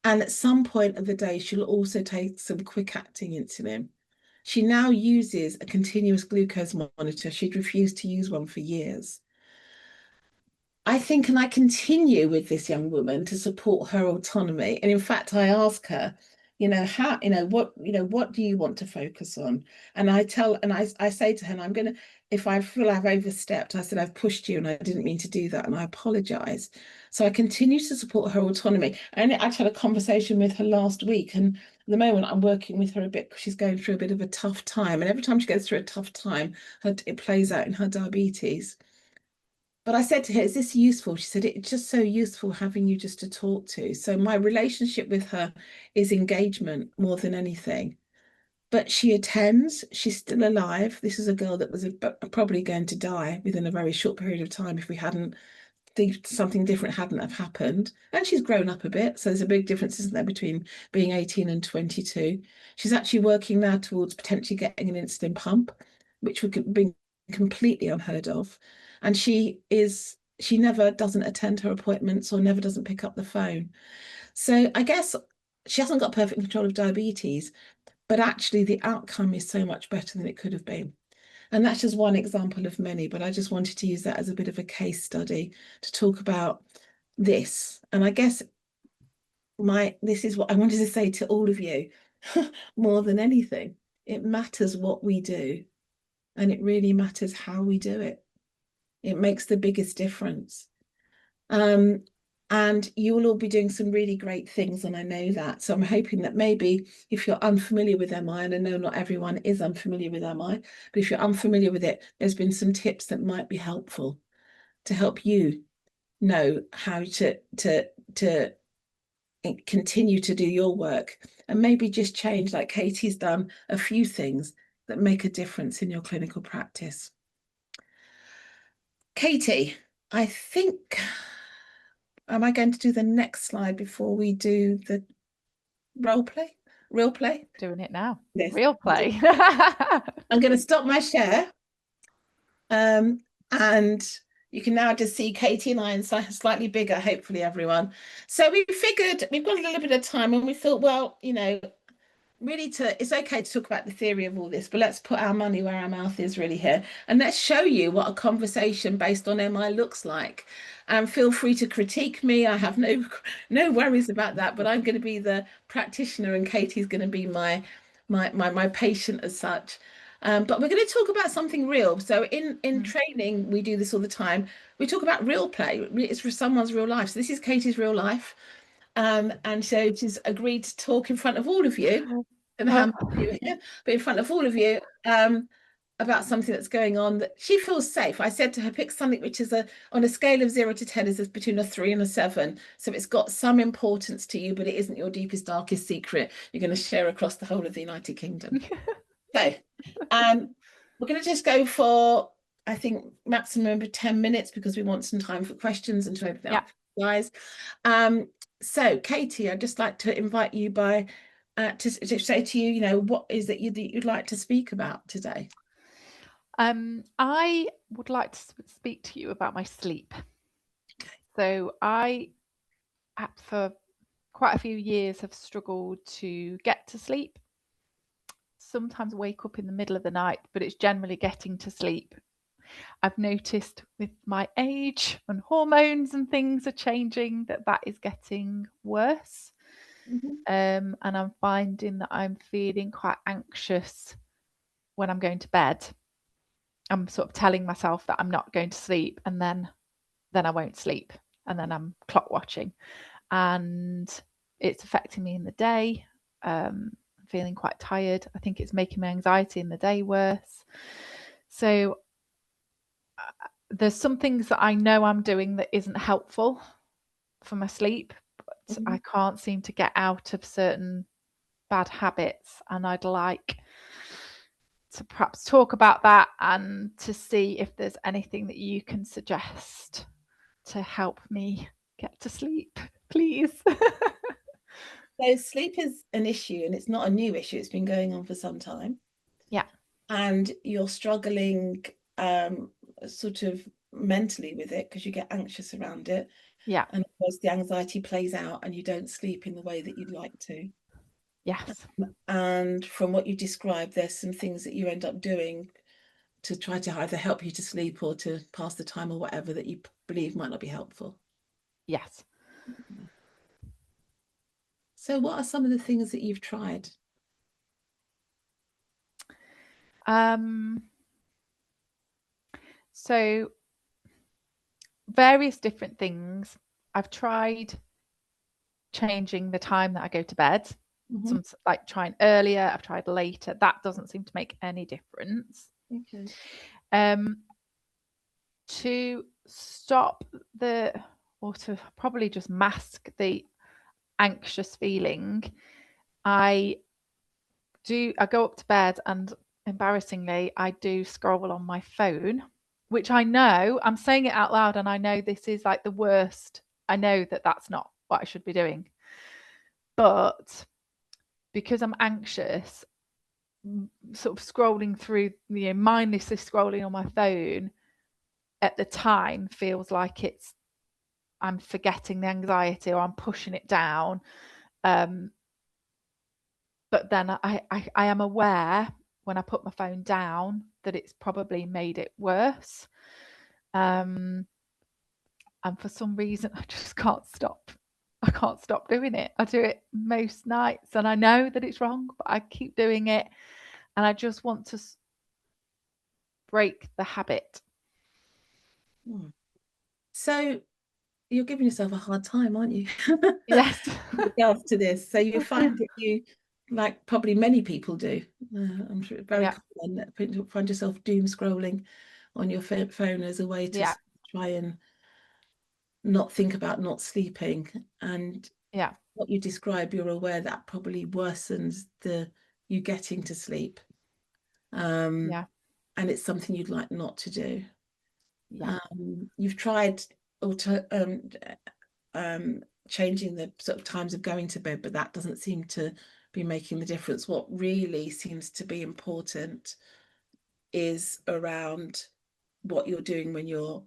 And at some point of the day, she'll also take some quick-acting insulin. She now uses a continuous glucose monitor. She'd refused to use one for years. I think, and I continue with this young woman to support her autonomy. And in fact, I ask her, what do you want to focus on? And I say to her, and I'm going to, if I feel I've overstepped, I said, I've pushed you and I didn't mean to do that. And I apologize. So I continue to support her autonomy. And I had a conversation with her last week. And at the moment I'm working with her a bit because she's going through a bit of a tough time. And every time she goes through a tough time, it plays out in her diabetes. But I said to her, is this useful? She said, it's just so useful having you just to talk to. So my relationship with her is engagement more than anything. But she attends, she's still alive. This is a girl that was probably going to die within a very short period of time if something different hadn't have happened. And she's grown up a bit. So there's a big difference, isn't there, between being 18 and 22. She's actually working now towards potentially getting an insulin pump, which would be completely unheard of. And she never doesn't attend her appointments or never doesn't pick up the phone. So I guess she hasn't got perfect control of diabetes, but actually the outcome is so much better than it could have been. And that's just one example of many, but I just wanted to use that as a bit of a case study to talk about this. And I guess this is what I wanted to say to all of you. More than anything, it matters what we do, and it really matters how we do it. It makes the biggest difference. And you will all be doing some really great things, and I know that. So I'm hoping that maybe if you're unfamiliar with MI, and I know not everyone is unfamiliar with MI, but if you're unfamiliar with it, there's been some tips that might be helpful to help you know how to continue to do your work, and maybe just change, like Katie's done, a few things that make a difference in your clinical practice. Katie, I think, am I going to do the next slide before we do the role play? Real play? Doing it now. Yes. Real play. I'm going to stop my share. And you can now just see Katie and I in slightly bigger, hopefully, everyone. So we figured we've got a little bit of time, and we thought, well, really it's okay to talk about the theory of all this, but let's put our money where our mouth is really here, and let's show you what a conversation based on MI looks like. And feel free to critique me. I have no worries about that, but I'm going to be the practitioner and Katie's going to be my patient as such. But we're going to talk about something real. So in training, we do this all the time. We talk about real play. It's for someone's real life. So this is Katie's real life. And so she's agreed to talk in front of all of you, and how many of you here, but in front of all of you, about something that's going on that she feels safe. I said to her, pick something which is on a scale of 0 to 10 is between a 3 and a 7. So it's got some importance to you, but it isn't your deepest, darkest secret you're going to share across the whole of the United Kingdom. So we're going to just go for, I think, maximum of 10 minutes because we want some time for questions and to open it up for you guys. So Katie, I'd just like to invite you to say to you, what is it you'd like to speak about today? I would like to speak to you about my sleep. So I, for quite a few years, have struggled to get to sleep. Sometimes wake up in the middle of the night, but it's generally getting to sleep. I've noticed with my age and hormones and things are changing that is getting worse. And I'm finding that I'm feeling quite anxious when I'm going to bed. I'm sort of telling myself that I'm not going to sleep, and then I won't sleep, and then I'm clock watching, and it's affecting me in the day. I'm feeling quite tired. I think it's making my anxiety in the day worse. So there's some things that I know I'm doing that isn't helpful for my sleep, but I can't seem to get out of certain bad habits, and I'd like to perhaps talk about that and to see if there's anything that you can suggest to help me get to sleep, please. So sleep is an issue, and it's not a new issue. It's been going on for some time. Yeah. And you're struggling sort of mentally with it because you get anxious around it. Yeah. And of course the anxiety plays out and you don't sleep in the way that you'd like to. Yes. And from what you described, there's some things that you end up doing to try to either help you to sleep or to pass the time or whatever that you believe might not be helpful. Yes. So what are some of the things that you've tried? So various different things. I've tried changing the time that I go to bed. Some like trying earlier, I've tried later. That doesn't seem to make any difference. Okay. To stop or to probably just mask the anxious feeling, I go up to bed and embarrassingly, I do scroll on my phone, which I know, I'm saying it out loud and I know this is like the worst. I know that that's not what I should be doing. But because I'm anxious, sort of scrolling through, mindlessly scrolling on my phone at the time feels like I'm forgetting the anxiety or I'm pushing it down. But then I am aware when I put my phone down that it's probably made it worse. And for some reason, I just can't stop. I can't stop doing it. I do it most nights and I know that it's wrong, but I keep doing it. And I just want to break the habit. So you're giving yourself a hard time, aren't you? Yes. With regards to this. So you find that you, like probably many people do, I'm sure it's very common that you find yourself doom scrolling on your phone as a way to try and not think about not sleeping. And what you describe, you're aware that probably worsens you getting to sleep. And it's something you'd like not to do. You've tried changing the sort of times of going to bed, but that doesn't seem to be making the difference. What really seems to be important is around what you're doing when you're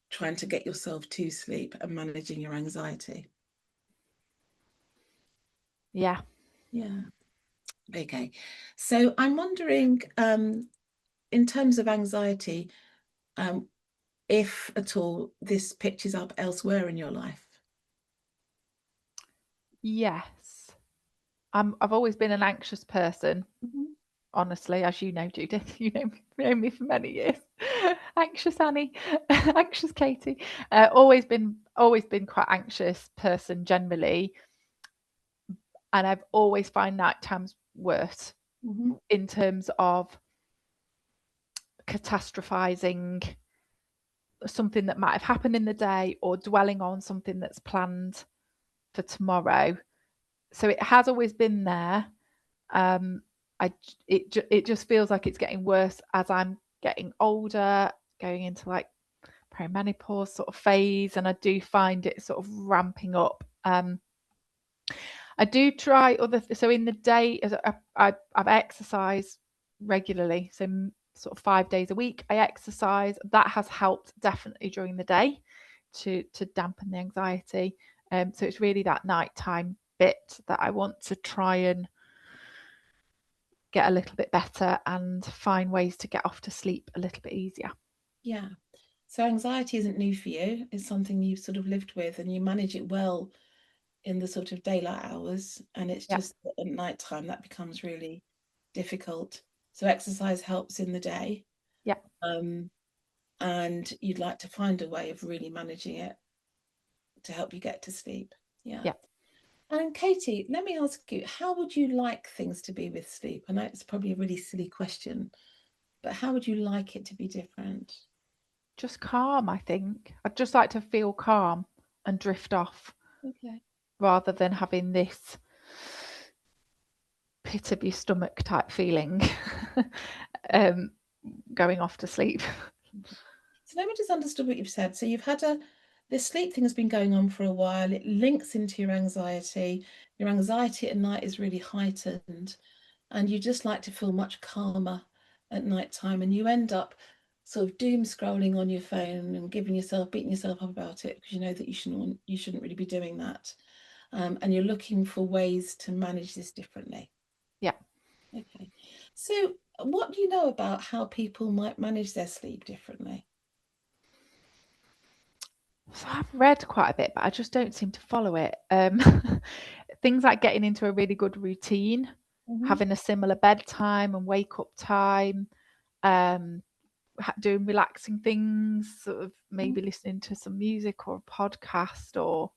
trying to get yourself to sleep and managing your anxiety. Yeah. Okay. So I'm wondering, in terms of anxiety, if at all this pitches up elsewhere in your life. Yes. I've always been an anxious person. Honestly, as you know, Judith, you know me for many years. Anxious Annie, anxious Katie. Always been quite anxious person generally, and I've always find night times worse in terms of catastrophizing something that might have happened in the day or dwelling on something that's planned for tomorrow. So it has always been there. it just feels like it's getting worse as I'm getting older, going into like perimenopause sort of phase, and I do find it sort of ramping up. I do try so in the day, as I exercise regularly, so sort of 5 days a week I exercise. That has helped definitely during the day to dampen the anxiety. So it's really that nighttime bit that I want to try and get a little bit better and find ways to get off to sleep a little bit easier. Yeah. So anxiety isn't new for you. It's something you've sort of lived with and you manage it well in the sort of daylight hours. And it's Yeah. just at night time that becomes really difficult. So exercise helps in the day. Yeah. And you'd like to find a way of really managing it to help you get to sleep. Yeah. Yeah. And Katie, let me ask you, how would you like things to be with sleep? I know it's probably a really silly question, but how would you like it to be different? Just calm, I think. I'd just like to feel calm and drift off Okay. rather than having this pit of your stomach type feeling going off to sleep. So let me just understand what you've said. So you've had this sleep thing has been going on for a while. It links into your anxiety. Your anxiety at night is really heightened, and you just like to feel much calmer at night time. And you end up sort of doom scrolling on your phone and beating yourself up about it because you know that you shouldn't really be doing that. And you're looking for ways to manage this differently. Yeah. Okay. So what do you know about how people might manage their sleep differently? So I've read quite a bit, but I just don't seem to follow it. Things like getting into a really good routine, having a similar bedtime and wake up time, doing relaxing things, sort of maybe listening to some music or a podcast or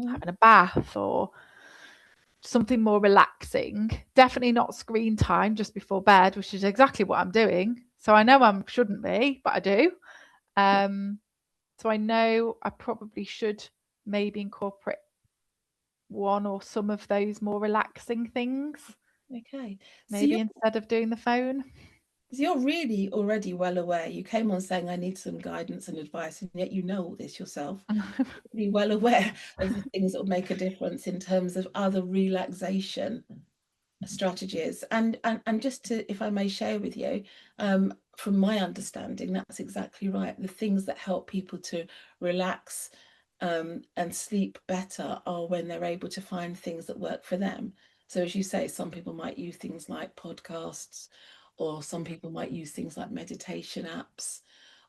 having a bath or something more relaxing. Definitely not screen time just before bed, which is exactly what I'm doing. So I know I shouldn't be, but I do. So I know I probably should maybe incorporate one or some of those more relaxing things, Okay. So maybe instead of doing the phone. you're really already well aware. You came on saying I need some guidance and advice, and yet you know all this yourself. Be well aware of the things that will make a difference in terms of other relaxation strategies. And just to, if I may share with you, from my understanding, that's exactly right. The things that help people to relax and sleep better are when they're able to find things that work for them. So as you say, some people might use things like podcasts, or some people might use things like meditation apps,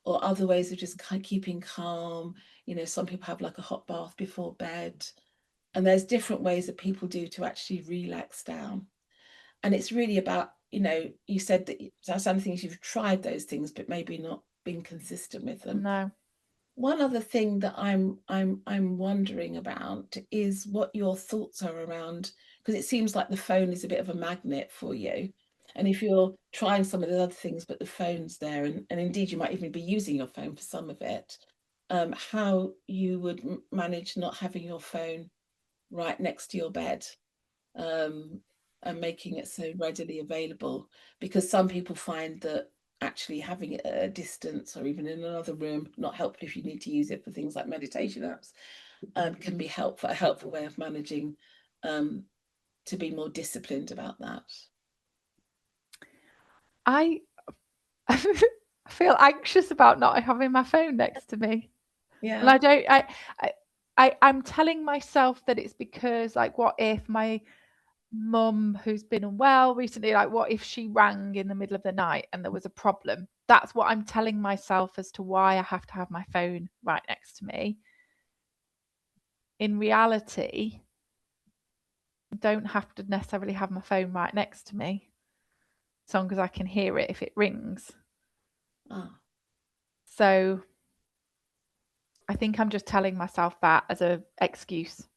or other ways of just keeping calm. You know, some people have like a hot bath before bed, and there's different ways that people do to actually relax down. And it's really about, you know, you said that some things you've tried those things, but maybe not been consistent with them. No. One other thing that I'm wondering about is what your thoughts are around, because it seems like the phone is a bit of a magnet for you. And if you're trying some of the other things, but the phone's there, and indeed you might even be using your phone for some of it, how you would manage not having your phone right next to your bed, and making it so readily available. Because some people find that actually having it at a distance or even in another room, not helpful if you need to use it for things like meditation apps, can be a helpful way of managing, to be more disciplined about that. I feel anxious about not having my phone next to me. And Yeah. I'm telling myself that it's because, like, what if my mum, who's been unwell recently, like, what if she rang in the middle of the night and there was a problem? That's what I'm telling myself as to why I have to have my phone right next to me. In reality, I don't have to necessarily have my phone right next to me, as long as I can hear it if it rings. So I think I'm just telling myself that as an excuse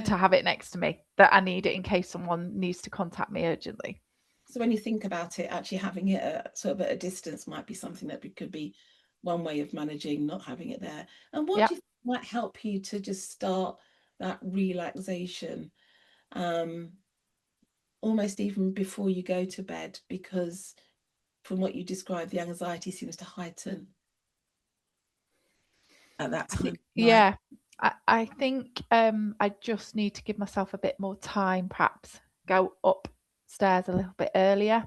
to have it next to me, that I need it in case someone needs to contact me urgently. So when you think about it, actually having it sort of at a distance might be something that could be one way of managing not having it there. And what do you think might help you to just start that relaxation? almost even before you go to bed, because from what you described, the anxiety seems to heighten at that time of night. Yeah, I think I just need to give myself a bit more time, perhaps go upstairs a little bit earlier.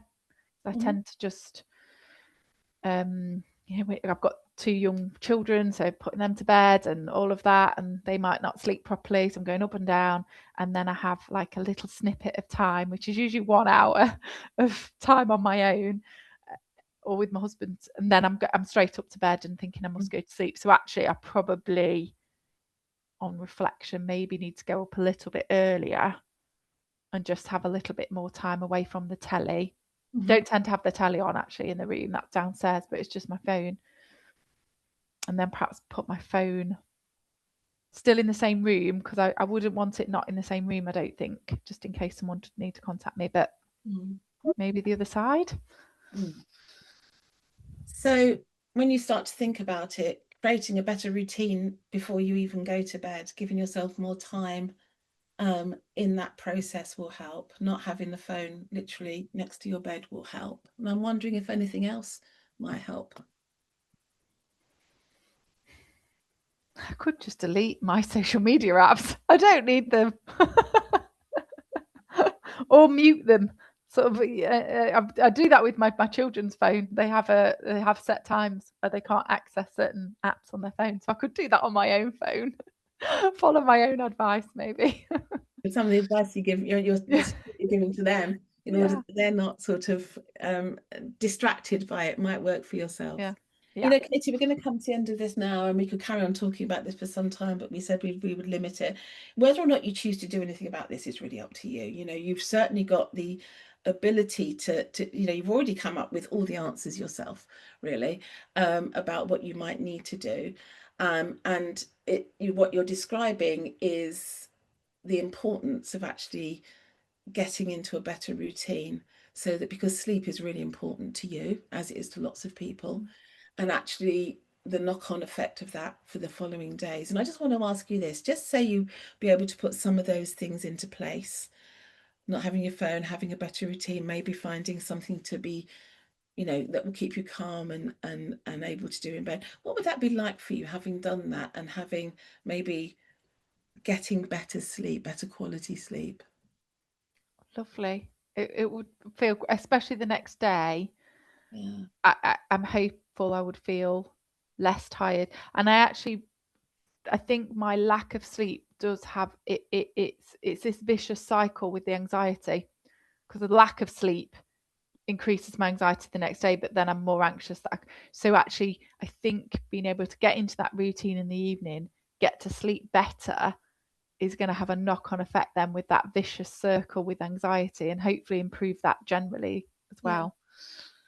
I tend to just, I've got 2 young children, so putting them to bed and all of that, and they might not sleep properly, so I'm going up and down, and then I have like a little snippet of time, which is usually 1 hour of time on my own, or with my husband, and then I'm straight up to bed and thinking I must go to sleep. So actually, I probably, on reflection, maybe need to go up a little bit earlier and just have a little bit more time away from the telly. Don't tend to have the telly on actually in the room, that's downstairs, but it's just my phone. And then perhaps put my phone still in the same room, because I wouldn't want it not in the same room, I don't think, just in case someone would need to contact me, but maybe the other side. So when you start to think about it, creating a better routine before you even go to bed, giving yourself more time in that process will help. Not having the phone literally next to your bed will help. And I'm wondering if anything else might help. I could just delete my social media apps. I don't need them. Or mute them. Sort of, I do that with my children's phone. They have set times where they can't access certain apps on their phone. So I could do that on my own phone. Follow my own advice, maybe. Some of the advice you give, you're giving to them in order that they're not sort of distracted by it, might work for yourself. You know, Katie, we're going to come to the end of this now, and we could carry on talking about this for some time, but we said we would limit it. Whether or not you choose to do anything about this is really up to you. You know, you've certainly got the ability to you know, you've already come up with all the answers yourself, really, about what you might need to do. And what you're describing is the importance of actually getting into a better routine, so that, because sleep is really important to you, as it is to lots of people, and actually the knock-on effect of that for the following days. And I just want to ask you this, just say you be able to put some of those things into place, not having your phone, having a better routine, maybe finding something to be, you know, that will keep you calm and able to do in bed. What would that be like for you, having done that and having maybe getting better sleep, better quality sleep? Lovely. It would feel, especially the next day. I'm hopeful I would feel less tired. And I think my lack of sleep does have it's this vicious cycle with the anxiety, because the lack of sleep increases my anxiety the next day, but then I'm more anxious. So actually, I think being able to get into that routine in the evening, get to sleep better, is going to have a knock-on effect then with that vicious circle with anxiety, and hopefully improve that generally as well.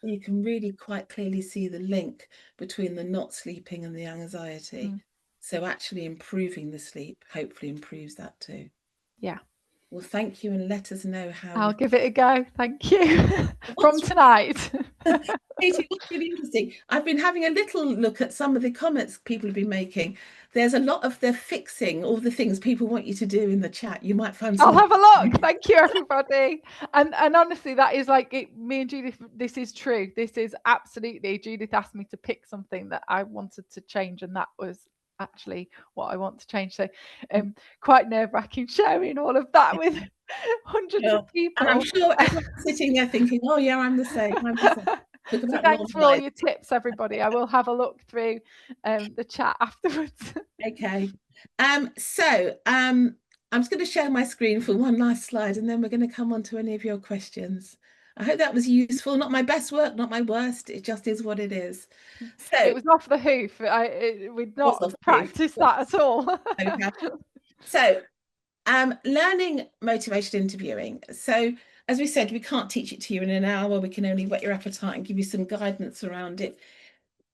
You can really quite clearly see the link between the not sleeping and the anxiety. So actually improving the sleep hopefully improves that too. Yeah. Well, thank you, and let us know how. I'll give it a go. Thank you. From tonight. Katie, what's really interesting, I've been having a little look at some of the comments people have been making. There's a lot of the fixing all the things people want you to do in the chat. You might find I'll have a look. Thank you, everybody. And honestly, that is like it, me and Judith, this is true. This is absolutely, Judith asked me to pick something that I wanted to change, and that was actually what I want to change. So quite nerve-wracking sharing all of that with hundreds of people. And I'm sure everyone's sitting there thinking, oh yeah, I'm the same. So thanks for all your tips, everybody. I will have a look through the chat afterwards. Okay. So I'm just going to share my screen for one last slide, and then we're going to come on to any of your questions. I hope that was useful. Not my best work, not my worst. It just is what it is. So it was off the hoof. We'd not practiced that at all. So learning motivation interviewing. So as we said, we can't teach it to you in an hour. We can only whet your appetite and give you some guidance around it.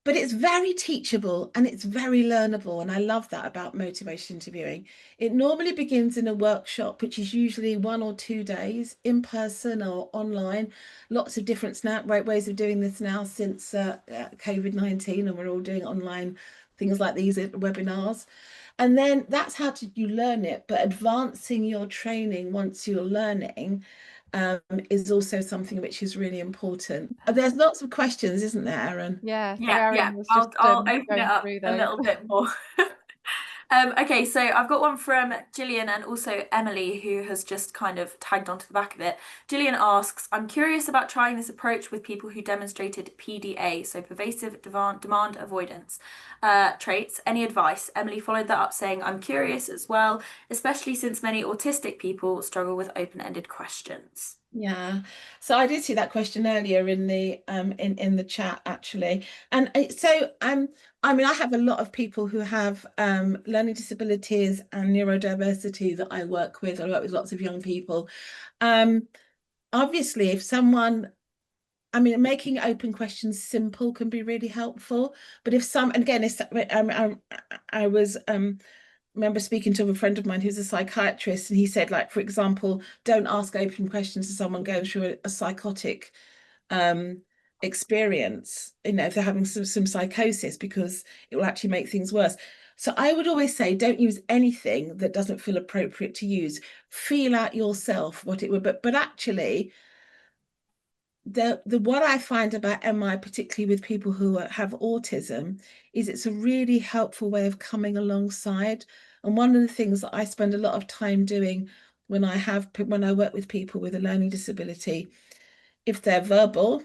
But it's very teachable and it's very learnable. And I love that about motivation interviewing. It normally begins in a workshop, which is usually 1 or 2 days, in person or online. Lots of different ways of doing this now since COVID-19, and we're all doing online things like these webinars. And then that's how you learn it. But advancing your training once you're learning is also something which is really important. There's lots of questions, isn't there, Erin? Yeah, so Yeah, Erin was I'll just open it going up through a those. little bit more. Okay, so I've got one from Gillian and also Emily, who has just kind of tagged onto the back of it. Gillian asks, I'm curious about trying this approach with people who demonstrated PDA, so pervasive demand avoidance traits. Any advice? Emily followed that up saying, I'm curious as well, especially since many autistic people struggle with open-ended questions. Yeah, so I did see that question earlier in the chat actually, and I mean I have a lot of people who have learning disabilities and neurodiversity that I work with. I work with lots of young people. Obviously, if someone, I mean, making open questions simple can be really helpful. But if some, and again, I was remember speaking to a friend of mine who's a psychiatrist, and he said, like, for example, don't ask open questions to someone going through a psychotic experience, you know, if they're having some psychosis, because it will actually make things worse. So I would always say, don't use anything that doesn't feel appropriate to use. Feel out yourself what it would, but actually, the what I find about MI, particularly with people who have autism, is it's a really helpful way of coming alongside. And one of the things that I spend a lot of time doing when I work with people with a learning disability, if they're verbal,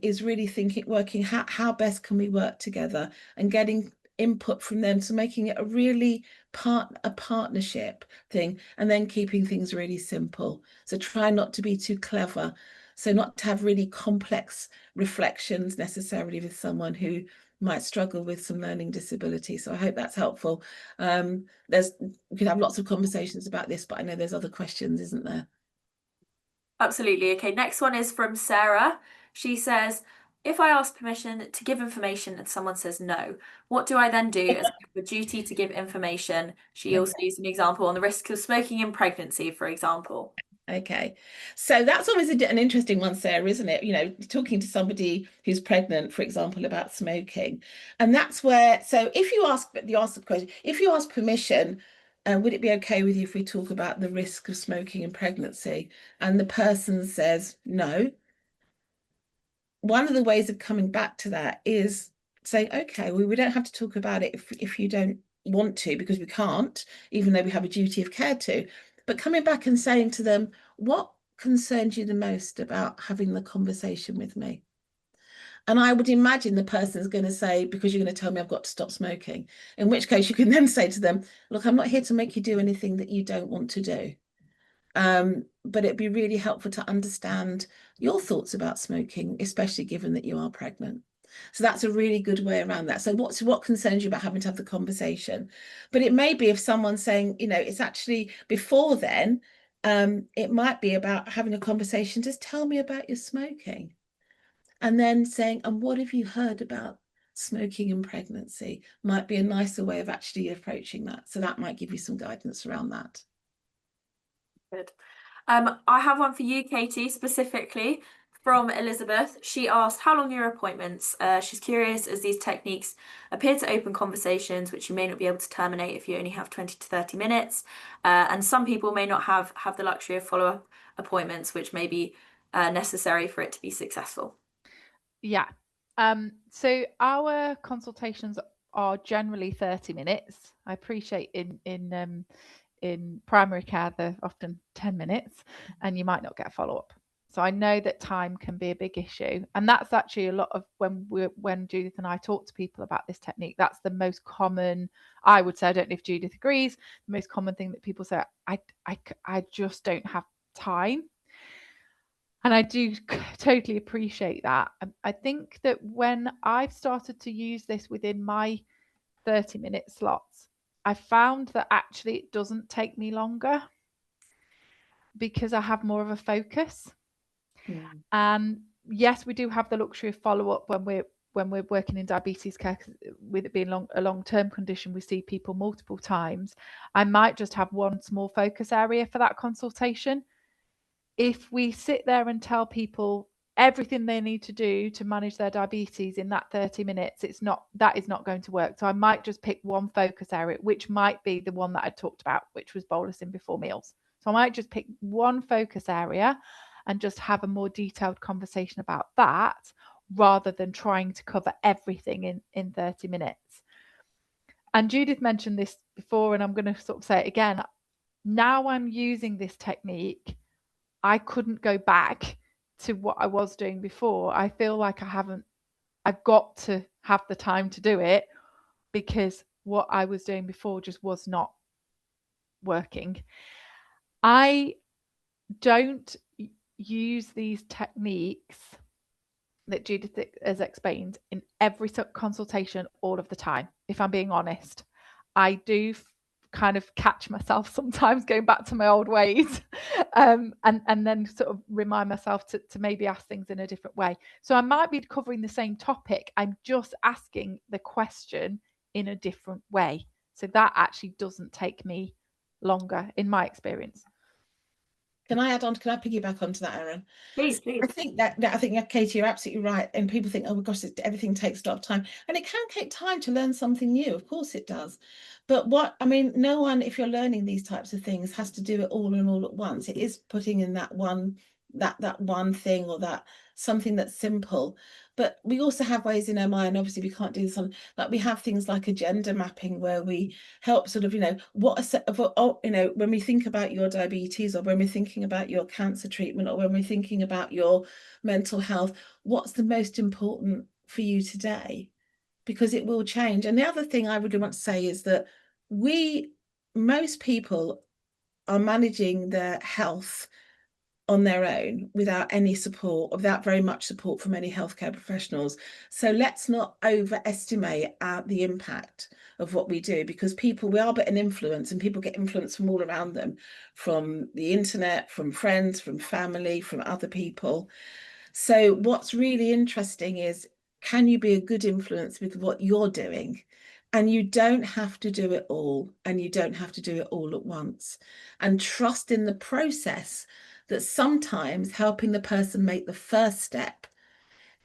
is really working how best can we work together, and getting input from them, to making it a really partnership thing, and then keeping things really simple. So try not to be too clever. So not to have really complex reflections necessarily with someone who might struggle with some learning disability. So I hope that's helpful. We could have lots of conversations about this, but I know there's other questions, isn't there? Absolutely. Okay, next one is from Sarah. She says, if I ask permission to give information and someone says no, what do I then do as a duty to give information? She also used an example on the risks of smoking in pregnancy, for example. Okay, so that's always an interesting one, Sarah, isn't it? You know, talking to somebody who's pregnant, for example, about smoking. And that's where, so if you ask the question, if you ask permission, would it be okay with you if we talk about the risk of smoking in pregnancy? And the person says no. One of the ways of coming back to that is saying, okay, well, we don't have to talk about it if you don't want to, because we can't, even though we have a duty of care to. But coming back and saying to them, what concerns you the most about having the conversation with me? And I would imagine the person's going to say, because you're going to tell me I've got to stop smoking, in which case you can then say to them, look, I'm not here to make you do anything that you don't want to do. But it'd be really helpful to understand your thoughts about smoking, especially given that you are pregnant. So that's a really good way around that. So what concerns you about having to have the conversation? But it may be if someone's saying, you know, it's actually before then, it might be about having a conversation. Just tell me about your smoking. And then saying, and what have you heard about smoking in pregnancy? Might be a nicer way of actually approaching that. So that might give you some guidance around that. Good. I have one for you, Katie, specifically from Elizabeth. She asked, how long are your appointments? She's curious as these techniques appear to open conversations which you may not be able to terminate if you only have 20 to 30 minutes. And some people may not have the luxury of follow-up appointments, which may be necessary for it to be successful. Yeah. So our consultations are generally 30 minutes. I appreciate in primary care they're often 10 minutes and you might not get a follow-up. So I know that time can be a big issue, and that's actually a lot of when Judith and I talk to people about this technique, that's the most common, I would say, I don't know if Judith agrees, the most common thing that people say, I just don't have time. And I do totally appreciate that. I think that when I've started to use this within my 30-minute slots, I found that actually it doesn't take me longer because I have more of a focus. Mm. And yes, we do have the luxury of follow-up when we're working in diabetes care, with it being a long-term condition, we see people multiple times. I might just have one small focus area for that consultation. If we sit there and tell people everything they need to do to manage their diabetes in that 30 minutes, that is not going to work. So I might just pick one focus area, which might be the one that I talked about, which was bolusing before meals. So I might just pick one focus area and just have a more detailed conversation about that, rather than trying to cover everything in 30 minutes. And Judith mentioned this before, and I'm going to sort of say it again. Now I'm using this technique, I couldn't go back to what I was doing before. I feel like I've got to have the time to do it, because what I was doing before just was not working. I don't use these techniques that Judith has explained in every consultation all of the time. If I'm being honest, I do kind of catch myself sometimes going back to my old ways, and then sort of remind myself to maybe ask things in a different way. So I might be covering the same topic, I'm just asking the question in a different way. So that actually doesn't take me longer, in my experience. Can I piggyback onto that, Erin? Please. I think that Katie, you're absolutely right. And people think, oh my gosh, everything takes a lot of time. And it can take time to learn something new. Of course it does. But no one, if you're learning these types of things, has to do it all at once. It is putting in that one thing, or that something that's simple. But we also have ways in our mind. Obviously, we can't do this on, like, we have things like agenda mapping, where we help sort of, when we think about your diabetes, or when we're thinking about your cancer treatment, or when we're thinking about your mental health, what's the most important for you today? Because it will change. And the other thing I really want to say is that most people are managing their health on their own without any support, without very much support from any healthcare professionals. So let's not overestimate the impact of what we do, because we are but an influence, and people get influence from all around them, from the internet, from friends, from family, from other people. So what's really interesting is, can you be a good influence with what you're doing? And you don't have to do it all, and you don't have to do it all at once. And trust in the process, that sometimes helping the person make the first step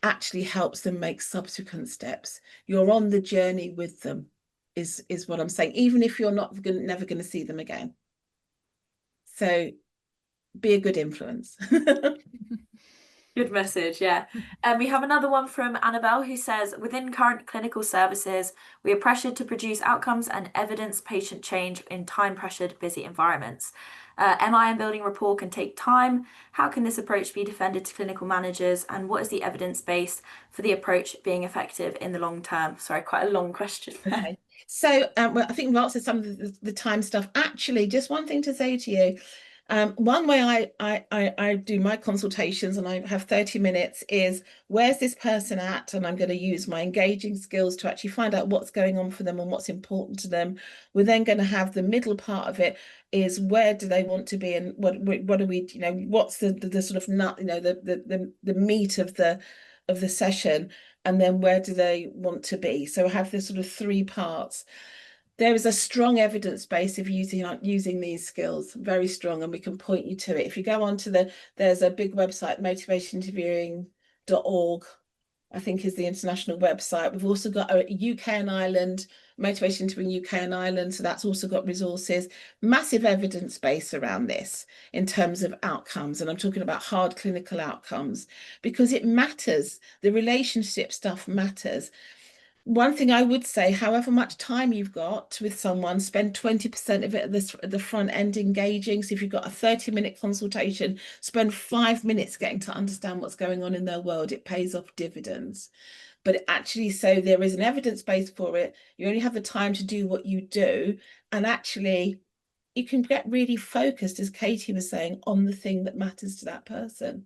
actually helps them make subsequent steps. You're on the journey with them, is what I'm saying, even if you're never going to see them again. So be a good influence. Good message, yeah. We have another one from Annabelle, who says, within current clinical services, we are pressured to produce outcomes and evidence patient change in time-pressured, busy environments. MI and building rapport can take time. How can this approach be defended to clinical managers, and what is the evidence base for the approach being effective in the long term? Sorry, quite a long question. Okay. So well, I think we've answered some of the time stuff. Actually, just one thing to say to you. One way I do my consultations, and I have 30 minutes, is where's this person at? And I'm going to use my engaging skills to actually find out what's going on for them and what's important to them. We're then going to have the middle part of it, is where do they want to be, and what are we, what's the sort of the meat of the session, and then where do they want to be? So I have this sort of three parts. There is a strong evidence base of using these skills, very strong, and we can point you to it. If you go on to there's a big website, motivationinterviewing.org, I think is the international website. We've also got a UK and Ireland, Motivation Interviewing UK and Ireland, so that's also got resources. Massive evidence base around this in terms of outcomes, and I'm talking about hard clinical outcomes, because it matters. The relationship stuff matters. One thing I would say, however much time you've got with someone, spend 20% of it at the front end engaging. So if you've got a 30-minute consultation, spend 5 minutes getting to understand what's going on in their world. It pays off dividends. But actually, so there is an evidence base for it. You only have the time to do what you do. And actually, you can get really focused, as Katie was saying, on the thing that matters to that person.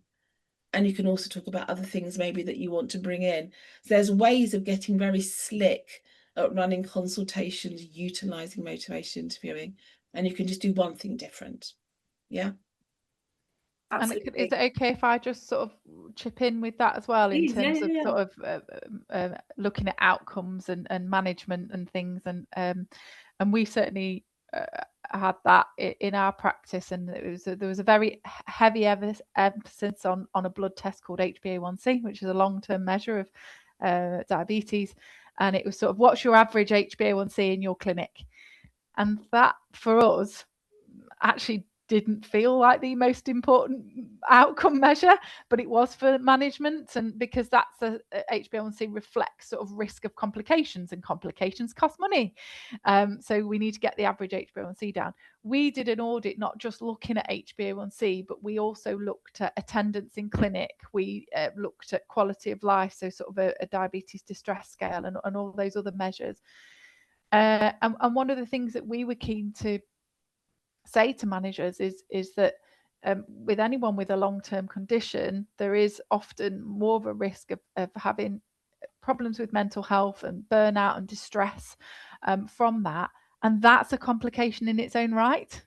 And you can also talk about other things maybe that you want to bring in. So there's ways of getting very slick at running consultations, utilizing motivation interviewing, and you can just do one thing different. Yeah. Absolutely. And is it okay if I just sort of chip in with that as well, in terms of sort of looking at outcomes and management and things, and we certainly had that in our practice, and there was a very heavy emphasis on a blood test called HbA1c, which is a long-term measure of diabetes, and it was sort of, what's your average HbA1c in your clinic? And that for us actually didn't feel like the most important outcome measure, but it was for management, and because that's HbA1c reflects sort of risk of complications, and complications cost money. So we need to get the average HbA1c down. We did an audit not just looking at HbA1c, but we also looked at attendance in clinic. We looked at quality of life, so sort of a diabetes distress scale, and all those other measures. And one of the things that we were keen to say to managers is that with anyone with a long-term condition, there is often more of a risk of having problems with mental health and burnout and distress from that. And that's a complication in its own right.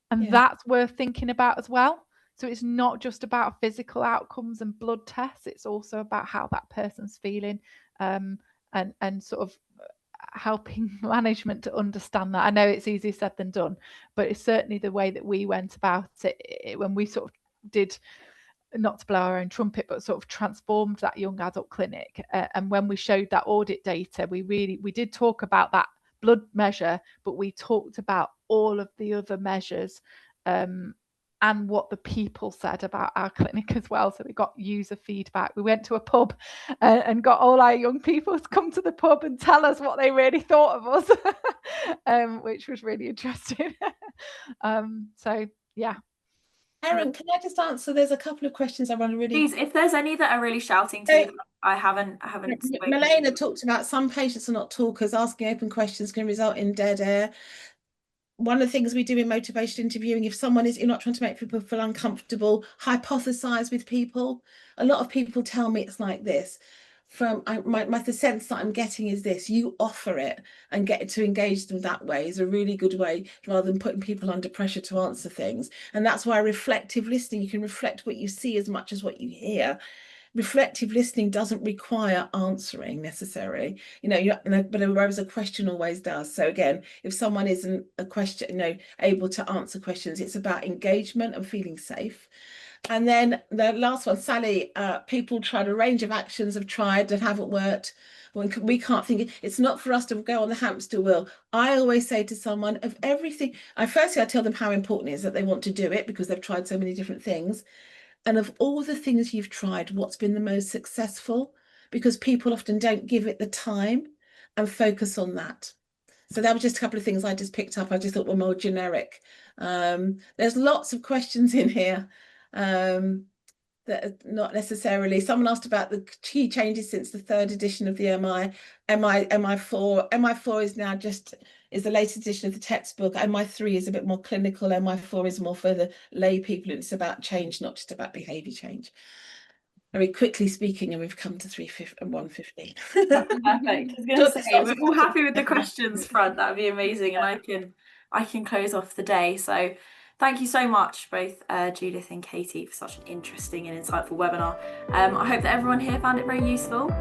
And that's worth thinking about as well. So it's not just about physical outcomes and blood tests, it's also about how that person's feeling, and sort of helping management to understand that. I know it's easier said than done, but it's certainly the way that we went about it when we sort of did, not to blow our own trumpet, but sort of transformed that young adult clinic. And when we showed that audit data, we did talk about that blood measure, but we talked about all of the other measures, and what the people said about our clinic as well. So we got user feedback. We went to a pub and got all our young people to come to the pub and tell us what they really thought of us, which was really interesting. So yeah. Erin, can I just answer? There's a couple of questions I want to really. Please, if there's any that are really shouting to you, I haven't. Milena talked about some patients are not talkers. Asking open questions can result in dead air. One of the things we do in motivational interviewing, if someone is, you're not trying to make people feel uncomfortable, hypothesize with people. A lot of people tell me it's like this. The sense that I'm getting is this: you offer it and get to engage them that way is a really good way, rather than putting people under pressure to answer things. And that's why reflective listening, you can reflect what you see as much as what you hear. Reflective listening doesn't require answering necessarily, but whereas a question always does. So again, if someone isn't able to answer questions, it's about engagement and feeling safe. And then the last one, Sally, people tried a range of actions, have tried that haven't worked. We can't think. It's not for us to go on the hamster wheel. I always say to someone, of everything, I tell them how important it is that they want to do it, because they've tried so many different things. And of all the things you've tried, what's been the most successful? Because people often don't give it the time and focus on that. So that was just a couple of things I just picked up. I just thought were more generic. There's lots of questions in here that are not necessarily. Someone asked about the key changes since the 3rd edition of the MI4. MI4 is now is the latest edition of the textbook. MI3 is a bit more clinical. MI4 is more for the lay people. It's about change, not just about behaviour change. Very quickly speaking, and we've come to 1:15. Perfect. I was going to say, we're all happy with the questions front. That would be amazing, and I can close off the day. So thank you so much, both Judith and Katie, for such an interesting and insightful webinar. I hope that everyone here found it very useful.